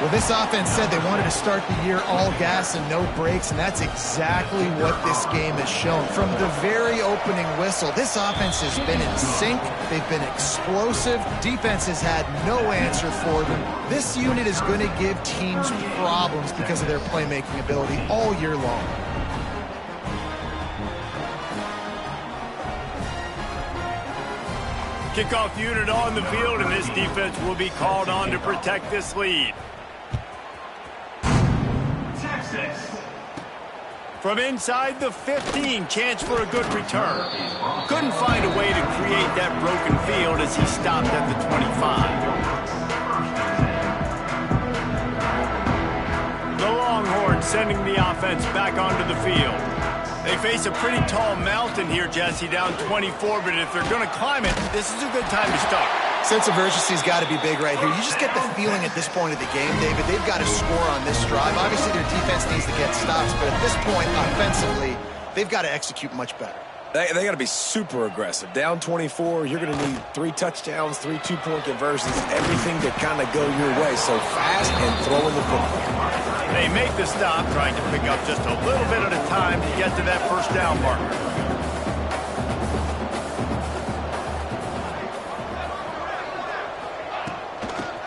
Well, this offense said they wanted to start the year all gas and no brakes, and that's exactly what this game has shown. From the very opening whistle, this offense has been in sync. They've been explosive. Defense has had no answer for them. This unit is going to give teams problems because of their playmaking ability all year long. Kickoff unit on the field, and this defense will be called on to protect this lead. From inside the 15, chance for a good return. Couldn't find a way to create that broken field as he stopped at the 25. The Longhorns sending the offense back onto the field. They face a pretty tall mountain here, Jesse, down 24, but if they're going to climb it, this is a good time to start. Sense of urgency's got to be big right here. You just get the feeling at this point of the game, David, they've got to score on this drive. Obviously, their defense needs to get stops, but at this point, offensively, they've got to execute much better. They got to be super aggressive. Down 24, you're going to need 3 touchdowns, 3 two-point conversions, everything to kind of go your way. So fast and throwing the football. They make the stop, trying to pick up just a little bit at a time to get to that first down marker.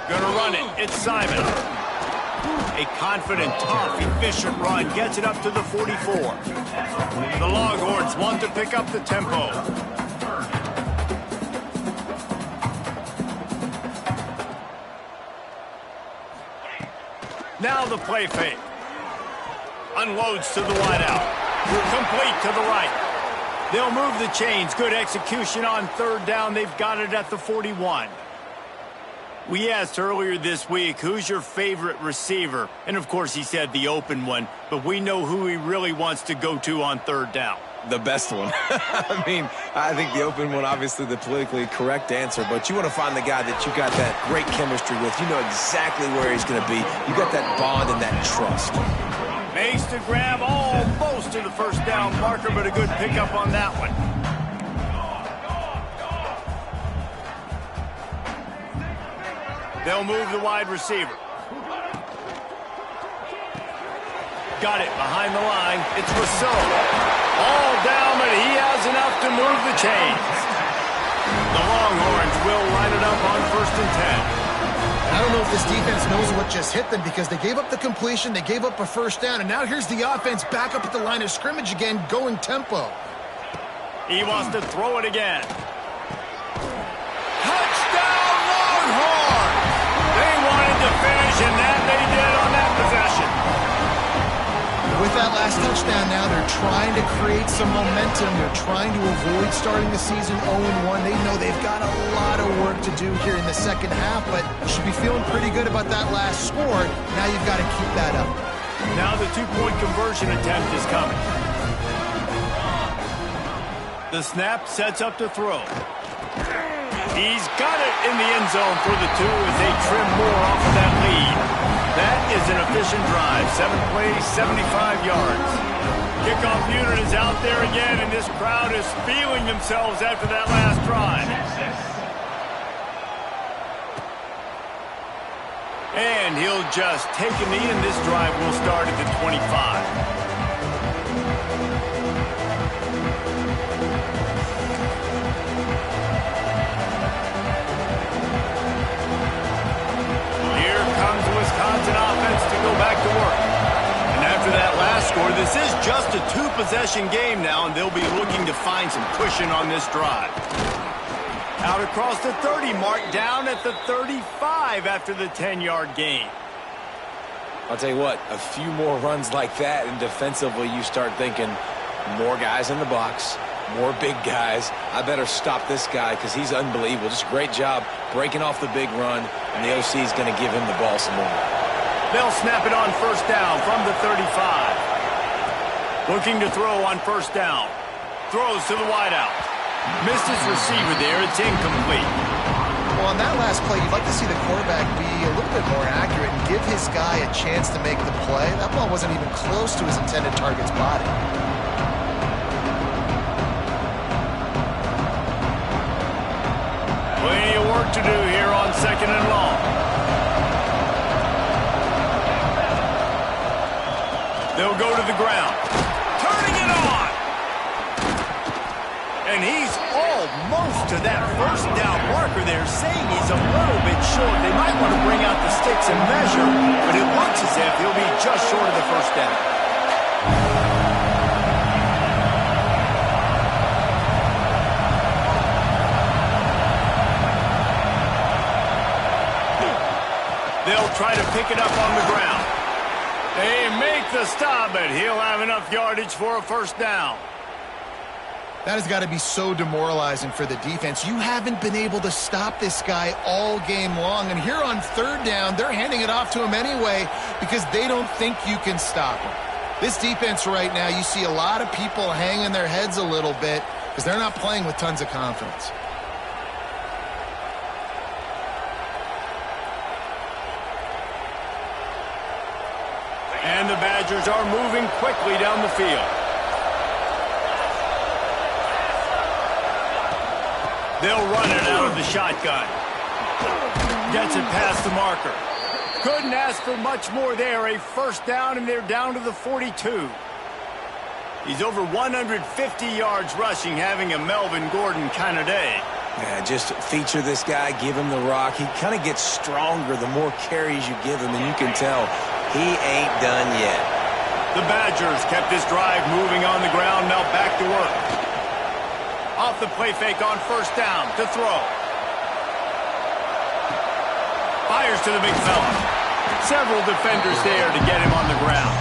Gonna run it. It's Simon. A confident, tough, efficient run gets it up to the 44. The Longhorns want to pick up the tempo. Now the play fake. Unloads to the wideout. Complete to the right. They'll move the chains. Good execution on third down. They've got it at the 41. We asked earlier this week, who's your favorite receiver? And, of course, he said the open one, but we know who he really wants to go to on third down. The best one. I mean, I think the open one, obviously the politically correct answer, but you want to find the guy that you got that great chemistry with. You know exactly where he's going to be. You got that bond and that trust. Makes the grab almost to the first down marker, but a good pickup on that one. They'll move the wide receiver. Got it behind the line. It's Rousseau. All down, but he has enough to move the chains. The Longhorns first and 10. I don't know if this defense knows what just hit them because they gave up the completion, they gave up a first down, and now here's the offense back up at the line of scrimmage again, going tempo. He wants to throw it again. Touchdown, Longhorns! They wanted to finish, and that they did on that possession. With that last touchdown now, they're trying to create some momentum. They're trying to avoid starting the season 0-1. They know they've got a lot of work to do here in the second half, but you should be feeling pretty good about that last score. Now you've got to keep that up. Now the two-point conversion attempt is coming. The snap sets up to throw. He's got it in the end zone for the two as they trim more off of that lead. That is an efficient drive. 7 plays, 75 yards. Kickoff unit is out there again, and this crowd is feeling themselves after that last drive. And he'll just take a knee, and this drive will start at the 25. Wisconsin offense to go back to work. And after that last score, this is just a two-possession game now, and they'll be looking to find some cushion on this drive. Out across the 30 mark, down at the 35 after the 10-yard gain. I'll tell you what, a few more runs like that, and defensively you start thinking more guys in the box, more big guys. I better stop this guy because he's unbelievable. Just a great job breaking off the big run, and the OC is going to give him the ball some more. They'll snap it on first down from the 35. Looking to throw on first down. Throws to the wideout. Missed his receiver there. It's incomplete. Well, on that last play, you'd like to see the quarterback be a little bit more accurate and give his guy a chance to make the play. That ball wasn't even close to his intended target's body. Plenty of work to do here on second and long. They'll go to the ground. Turning it on! And he's almost to that first down marker there, saying he's a little bit short. They might want to bring out the sticks and measure, but it looks as if he'll be just short of the first down. They'll try to pick it up on the ground. They make the stop, but he'll have enough yardage for a first down. That has got to be so demoralizing for the defense. You haven't been able to stop this guy all game long, and here on third down, they're handing it off to him anyway because they don't think you can stop him. This defense right now, you see a lot of people hanging their heads a little bit because they're not playing with tons of confidence. And the Badgers are moving quickly down the field. They'll run it out of the shotgun. Gets it past the marker. Couldn't ask for much more there. A first down, and they're down to the 42. He's over 150 yards rushing, having a Melvin Gordon kind of day. Yeah, just feature this guy, give him the rock. He kind of gets stronger the more carries you give him, and you can tell he ain't done yet. The Badgers kept this drive moving on the ground, now back to work. Off the play fake on first down to throw. Fires to the big fella. Several defenders there to get him on the ground.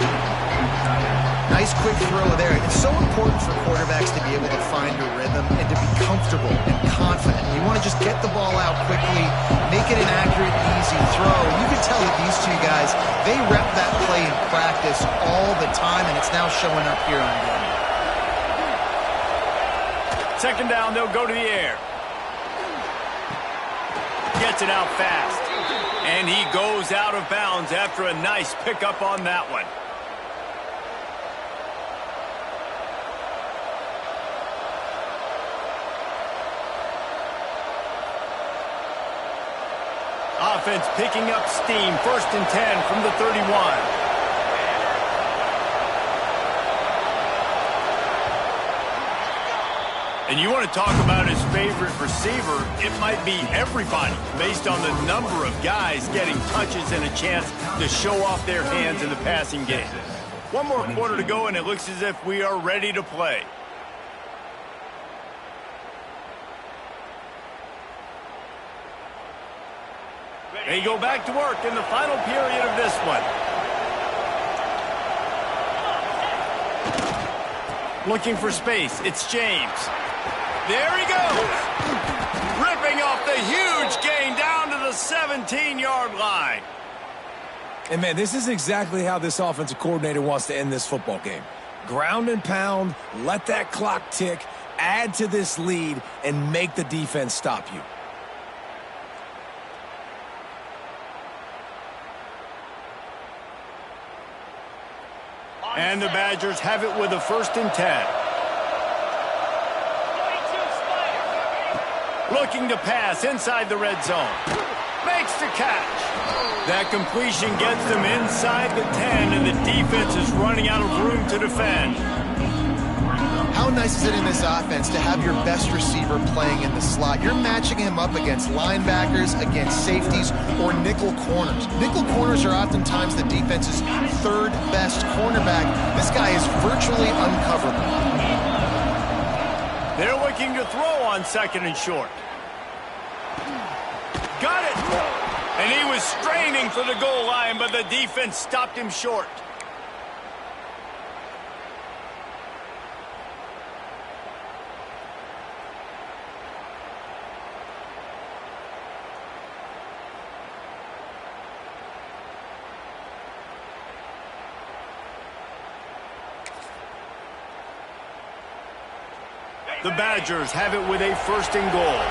Nice quick throw there. It's so important for quarterbacks to be able to find a rhythm and to be comfortable and confident. You want to just get the ball out quickly, make it an accurate, easy throw. And you can tell that these two guys, they rep that play in practice all the time, and it's now showing up here on game. Second down, they'll go to the air. Gets it out fast. And he goes out of bounds after a nice pickup on that one. Offense picking up steam. First and 10 from the 31. And you want to talk about his favorite receiver, it might be everybody based on the number of guys getting touches and a chance to show off their hands in the passing game. One more quarter to go, and it looks as if we are ready to play. They go back to work in the final period of this one. Looking for space. It's James. There he goes. Ripping off the huge gain down to the 17-yard line. And, man, this is exactly how this offensive coordinator wants to end this football game. Ground and pound, let that clock tick, add to this lead, and make the defense stop you. And the Badgers have it with a 1st and 10. Looking to pass inside the red zone. Makes the catch. That completion gets them inside the 10, and the defense is running out of room to defend. How nice is it in this offense to have your best receiver playing in the slot? You're matching him up against linebackers, against safeties, or nickel corners. Nickel corners are oftentimes the defense's 3rd best cornerback. This guy is virtually uncoverable. They're looking to throw on 2nd and short. Got it! And he was straining for the goal line, but the defense stopped him short. The Badgers have it with a 1st and goal.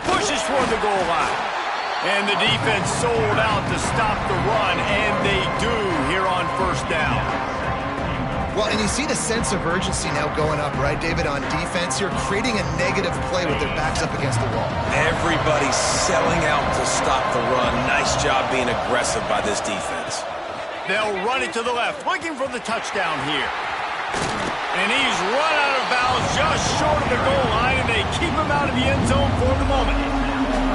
Pushes toward the goal line. And the defense sold out to stop the run, and they do here on 1st down. Well, and you see the sense of urgency now going up, right, David, on defense. You're creating a negative play with their backs up against the wall. Everybody's selling out to stop the run. Nice job being aggressive by this defense. They'll run it to the left, looking for the touchdown here. And he's run out of bounds just short of the goal line, and they keep him out of the end zone for the moment.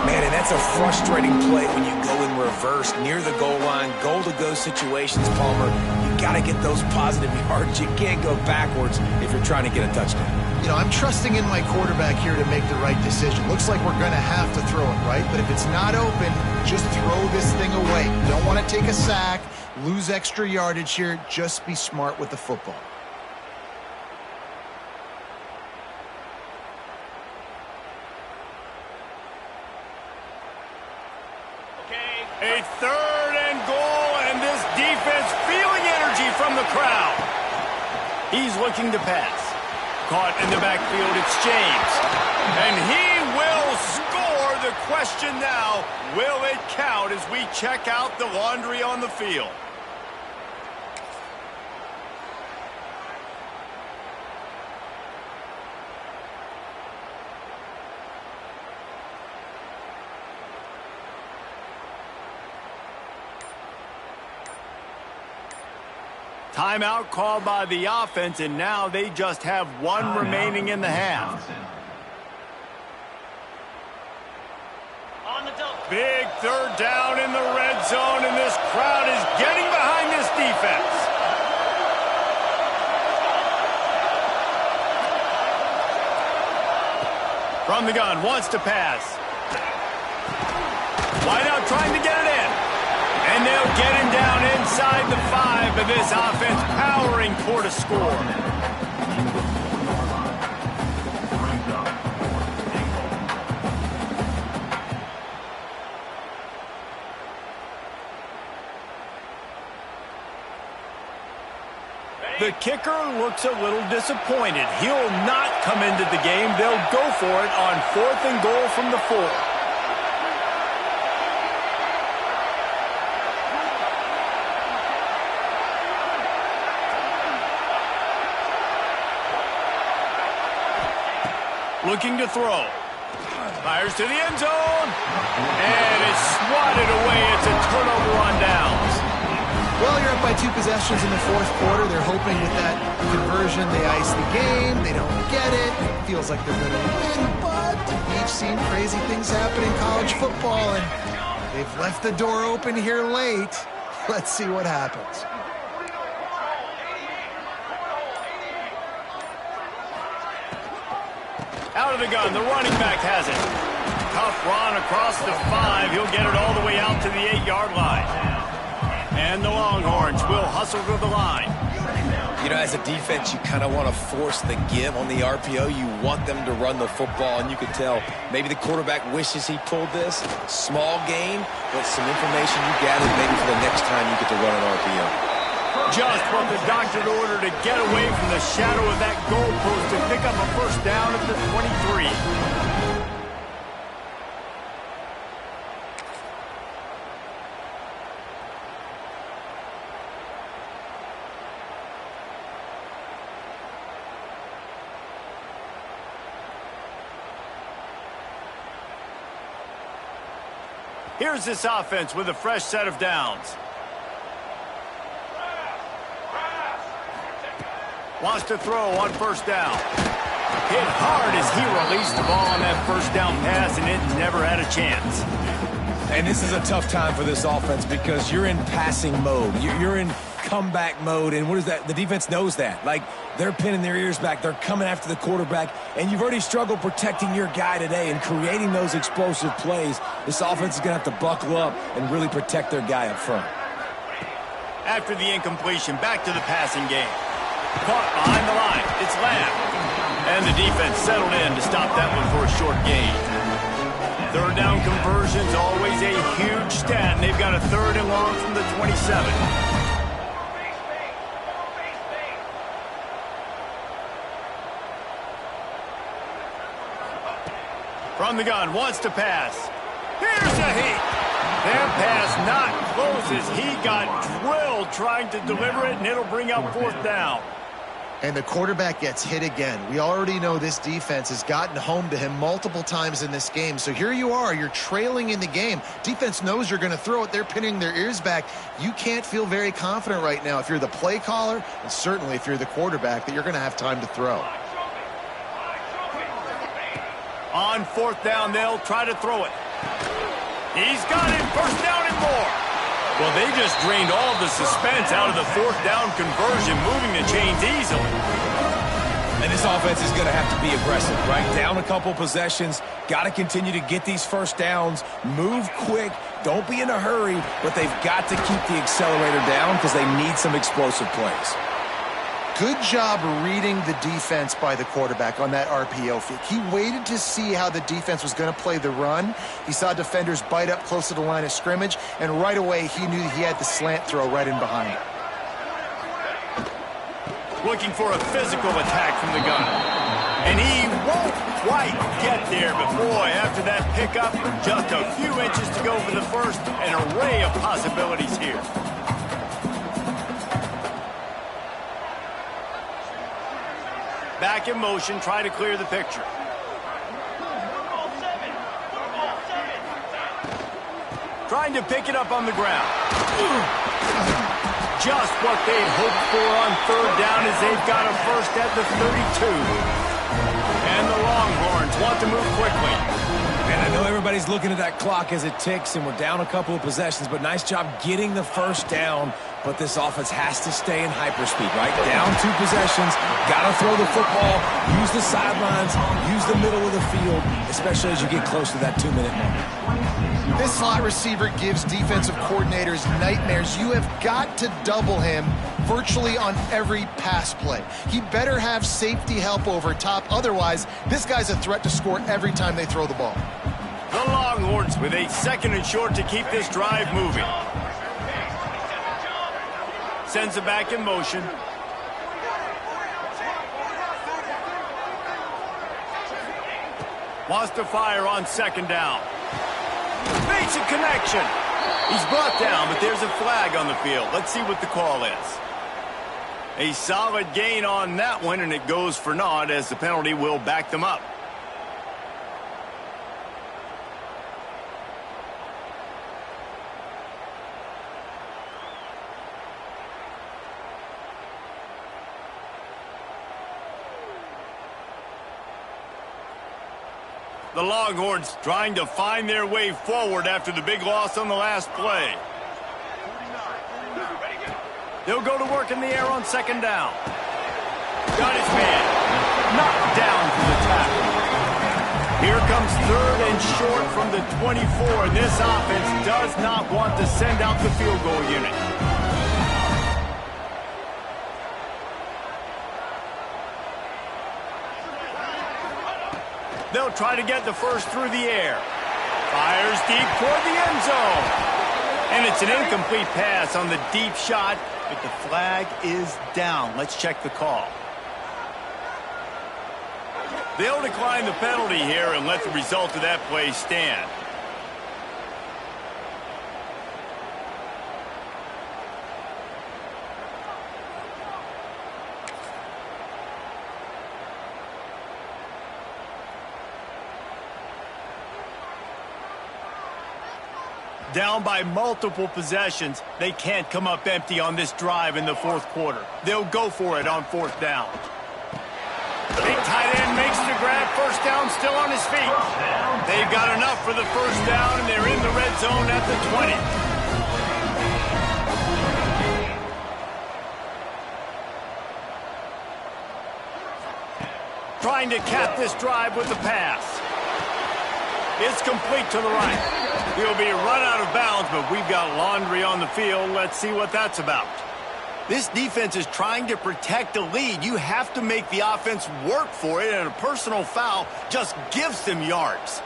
Man, and that's a frustrating play when you go in reverse near the goal line, goal-to-go situations, Palmer. You got to get those positive yards. You can't go backwards if you're trying to get a touchdown. You know, I'm trusting in my quarterback here to make the right decision. Looks like we're going to have to throw it, right? But if it's not open, just throw this thing away. You don't want to take a sack, lose extra yardage here. Just be smart with the football. A 3rd and goal, and this defense feeling energy from the crowd. He's looking to pass. Caught in the backfield, it's James. And he will score. The question now, will it count as we check out the laundry on the field? Timeout called by the offense, and now they just have one remaining in the half. Big 3rd down in the red zone, and this crowd is getting behind this defense. From the gun, wants to pass. Wide out trying to get it in. And they'll get him down inside the 5, but this offense powering toward a score. The kicker looks a little disappointed. He'll not come into the game. They'll go for it on 4th and goal from the 4. Looking to throw. Fires to the end zone. And it's swatted away. It's a turnover on downs. Well, you're up by 2 possessions in the fourth quarter. They're hoping with that conversion they ice the game. They don't get it. Feels like they're going to win, but we've seen crazy things happen in college football, and they've left the door open here late. Let's see what happens. Out of the gun, the running back has it. Tough run across the 5. He'll get it all the way out to the 8-yard line. And the Longhorns will hustle to the line. You know, as a defense, you kind of want to force the give on the RPO. You want them to run the football, and you can tell maybe the quarterback wishes he pulled this. Small gain, but some information you gathered maybe for the next time you get to run an RPO. Just what the doctor ordered to get away from the shadow of that goalpost and pick up a first down at the 23. Here's this offense with a fresh set of downs. Wants to throw on first down. Hit hard as he released the ball on that first down pass, and it never had a chance. And this is a tough time for this offense because you're in passing mode. You're in comeback mode, and what is that? The defense knows that. Like, they're pinning their ears back. They're coming after the quarterback, and you've already struggled protecting your guy today and creating those explosive plays. This offense is going to have to buckle up and really protect their guy up front. After the incompletion, back to the passing game. Caught behind the line. It's Lamb. And the defense settled in to stop that one for a short gain. Third down conversion's always a huge stat, and they've got a 3rd and long from the 27. From the gun, wants to pass. Here's a heat. That pass not close as he got drilled trying to deliver it, and it'll bring up 4th down. And the quarterback gets hit again. We already know this defense has gotten home to him multiple times in this game. So here you are. You're trailing in the game. Defense knows you're going to throw it. They're pinning their ears back. You can't feel very confident right now if you're the play caller, and certainly if you're the quarterback, that you're going to have time to throw. On 4th down, they'll try to throw it. He's got it. First down and more. Well, they just drained all of the suspense out of the 4th down conversion, moving the chains easily. And this offense is going to have to be aggressive, right? Down a couple possessions. Got to continue to get these first downs. Move quick. Don't be in a hurry, but they've got to keep the accelerator down because they need some explosive plays. Good job reading the defense by the quarterback on that RPO fake. He waited to see how the defense was going to play the run. He saw defenders bite up close to the line of scrimmage, and right away he knew he had the slant throw right in behind it. Looking for a physical attack from the gun. And he won't quite get there, but boy, after that pickup, just a few inches to go for the first, an array of possibilities here. Back in motion, try to clear the picture. Trying to pick it up on the ground. Just what they'd hoped for on 3rd down as they've got a first at the 32. And the Longhorns want to move quickly. And I know everybody's looking at that clock as it ticks, and we're down a couple of possessions, but nice job getting the first down. But this offense has to stay in hyperspeed, right? Down 2 possessions, got to throw the football, use the sidelines, use the middle of the field, especially as you get close to that 2-minute mark. This slot receiver gives defensive coordinators nightmares. You have got to double him virtually on every pass play. He better have safety help over top. Otherwise, this guy's a threat to score every time they throw the ball. The Longhorns with a 2nd and short to keep this drive moving. Sends it back in motion. Wants to fire on 2nd down. Makes a connection. He's brought down, but there's a flag on the field. Let's see what the call is. A solid gain on that one, and it goes for naught as the penalty will back them up. The Longhorns trying to find their way forward after the big loss on the last play. They'll go to work in the air on second down. Got his man. Knocked down for the tackle. Here comes third and short from the 24, and this offense does not want to send out the field goal unit. They'll try to get the first through the air. Fires deep toward the end zone. And it's an incomplete pass on the deep shot, but the flag is down. Let's check the call. They'll decline the penalty here and let the result of that play stand. Down by multiple possessions, they can't come up empty on this drive in the fourth quarter. They'll go for it on fourth down. Big tight end makes the grab. First down, still on his feet. They've got enough for the first down, and they're in the red zone at the 20. Trying to cap this drive with the pass. It's complete to the right. He'll be run out of bounds, but we've got laundry on the field. Let's see what that's about. This defense is trying to protect the lead. You have to make the offense work for it, and a personal foul just gives them yards.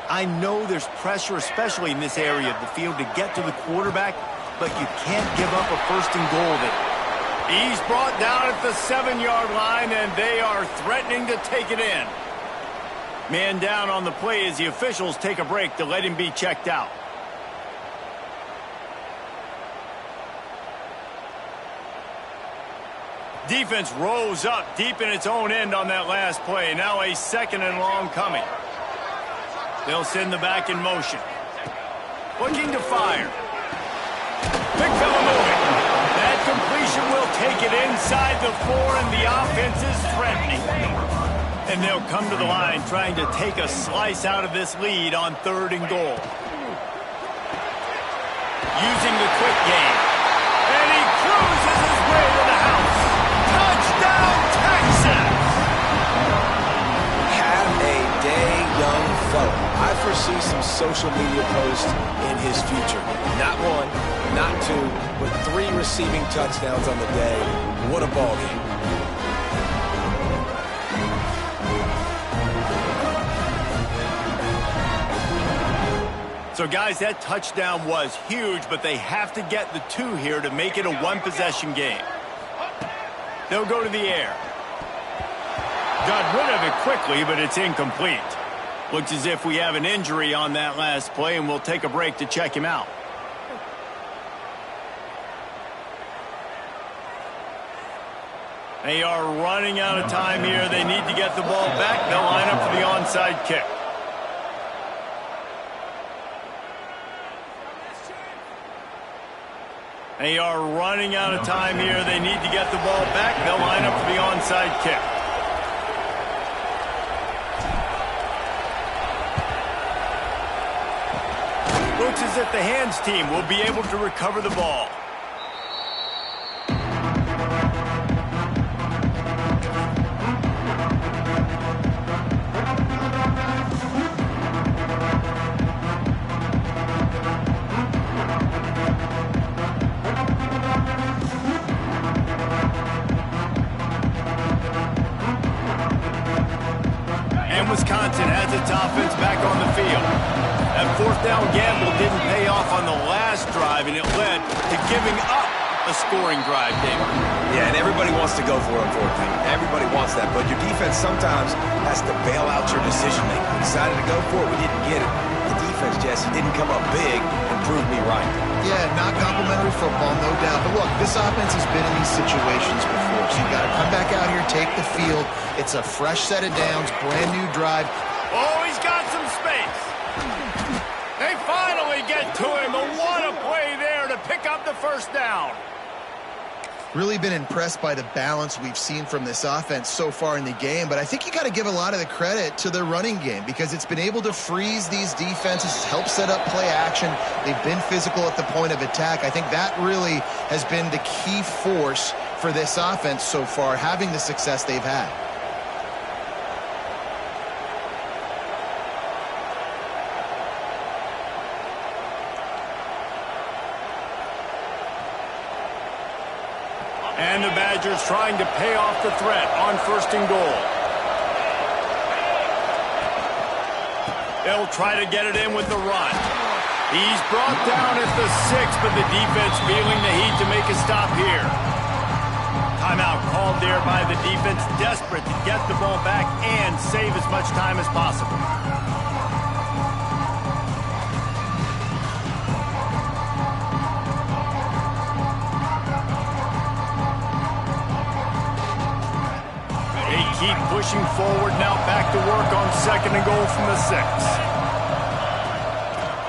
I know there's pressure, especially in this area of the field, to get to the quarterback, but you can't give up a first and goal there. He's brought down at the 7-yard line, and they are threatening to take it in. Man down on the play as the officials take a break to let him be checked out. Defense rose up deep in its own end on that last play. Now a second and long coming. They'll send the back in motion. Looking to fire. Big fella moving. That completion will take it inside the 4, and the offense is threatening. And they'll come to the line trying to take a slice out of this lead on third and goal. Using the quick game. And he cruises his way to the house. Touchdown, Texas! Have a day, young fella. I foresee some social media posts in his future. Not one, not two, but 3 receiving touchdowns on the day. What a ball game. So, guys, that touchdown was huge, but they have to get the 2 here to make it a one-possession game. They'll go to the air. Got rid of it quickly, but it's incomplete. Looks as if we have an injury on that last play, and we'll take a break to check him out. They are running out of time here. They need to get the ball back. They'll line up for the onside kick. They are running out of time here. They need to get the ball back. They'll line up for the onside kick. Looks as if the hands team will be able to recover the ball. Wisconsin has its offense back on the field. That fourth down gamble didn't pay off on the last drive, and it led to giving up a scoring drive, David. Yeah, and everybody wants to go for it on fourth down. Everybody wants that, but your defense sometimes has to bail out your decision-making. We decided to go for it. We didn't get it. The defense, Jesse, didn't come up big and prove me right. Yeah, not complimentary football, no doubt. But look, this offense has been in these situations before, so you got to come back out here, take the field. It's a fresh set of downs, brand new drive. Oh, he's got some space. They finally get to him, but what a play there to pick up the first down. Really been impressed by the balance we've seen from this offense so far in the game, but I think you got to give a lot of the credit to the running game because it's been able to freeze these defenses, help set up play action. They've been physical at the point of attack. I think that really has been the key force for this offense so far, having the success they've had. And the Badgers trying to pay off the threat on 1st and goal. They'll try to get it in with the run. He's brought down at the 6, but the defense feeling the heat to make a stop here. Timeout called there by the defense, desperate to get the ball back and save as much time as possible. Keep pushing forward now, back to work on 2nd and goal from the 6.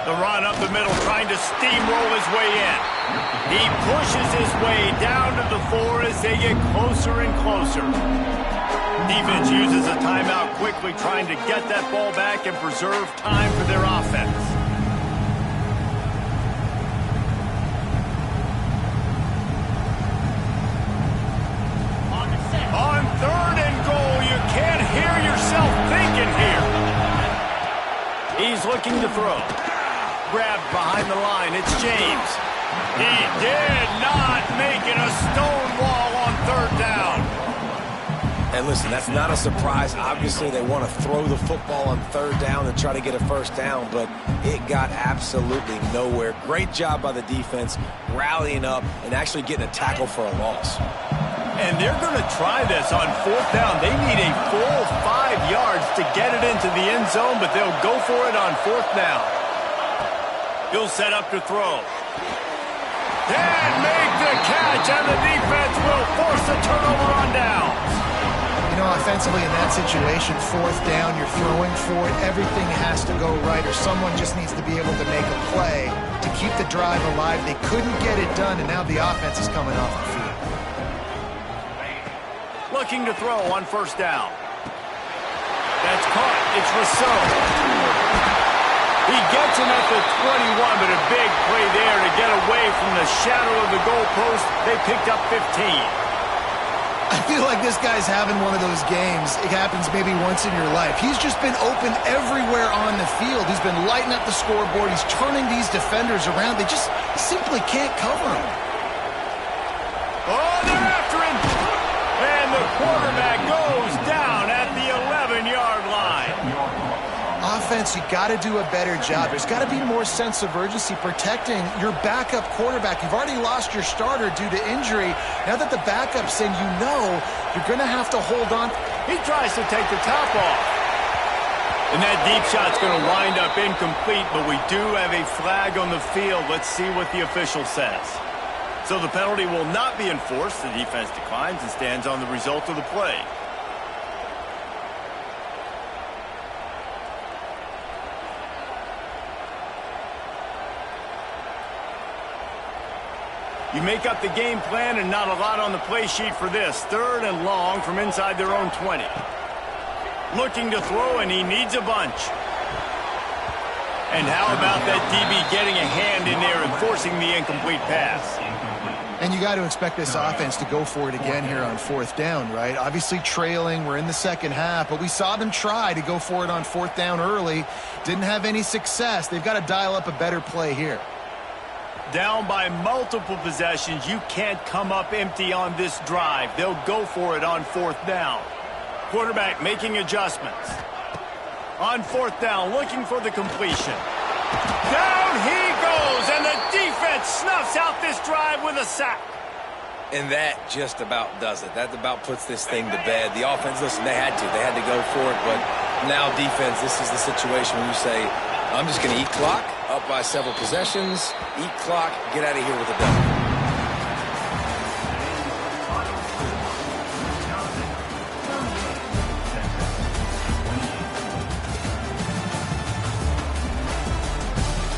The run up the middle, trying to steamroll his way in. He pushes his way down to the 4 as they get closer and closer. Defense uses a timeout quickly, trying to get that ball back and preserve time for their offense. On 3rd and goal, you can't hear yourself thinking here. He's looking to throw. Grabbed behind the line, it's James. He did not make it a stone wall on 3rd down. And listen, that's not a surprise. Obviously, they want to throw the football on 3rd down and try to get a 1st down, but it got absolutely nowhere. Great job by the defense, rallying up and actually getting a tackle for a loss. And they're going to try this on 4th down. They need a full 5 yards to get it into the end zone, but they'll go for it on 4th down. He'll set up to throw. Can't make the catch, and the defense will force a turnover on downs. You know, offensively in that situation, 4th down, you're throwing for it. Everything has to go right, or someone just needs to be able to make a play to keep the drive alive. They couldn't get it done, and now the offense is coming off the field. Looking to throw on 1st down. That's caught. It's Rousseau. He gets him at the 21, but a big play there to get away from the shadow of the goalpost. They picked up 15. I feel like this guy's having one of those games. It happens maybe once in your life. He's just been open everywhere on the field. He's been lighting up the scoreboard. He's turning these defenders around. They just simply can't cover him. Oh, they're after him. And the quarterback goes down at the 11-yard line. Offense, you got to do a better job. There's got to be more sense of urgency protecting your backup quarterback. You've already lost your starter due to injury. Now that the backup's in, you know you're going to have to hold on. He tries to take the top off. And that deep shot's going to wind up incomplete, but we do have a flag on the field. Let's see what the official says. So the penalty will not be enforced. The defense declines and stands on the result of the play. You make up the game plan and not a lot on the play sheet for this. 3rd and long from inside their own 20. Looking to throw, and he needs a bunch. And how about that DB getting a hand in there and forcing the incomplete pass? And you got to expect this offense to go for it again here on 4th down, right? Obviously trailing, we're in the second half, but we saw them try to go for it on 4th down early. Didn't have any success. They've got to dial up a better play here. Down by multiple possessions, you can't come up empty on this drive. They'll go for it on 4th down. Quarterback making adjustments. On 4th down, looking for the completion. Down he goes, and the defense snuffs out this drive with a sack. And that just about does it. That about puts this thing to bed. The offense, listen, they had to go for it, but now defense, this is the situation where you say, I'm just going to eat clock, up by several possessions, eat clock, get out of here with a W.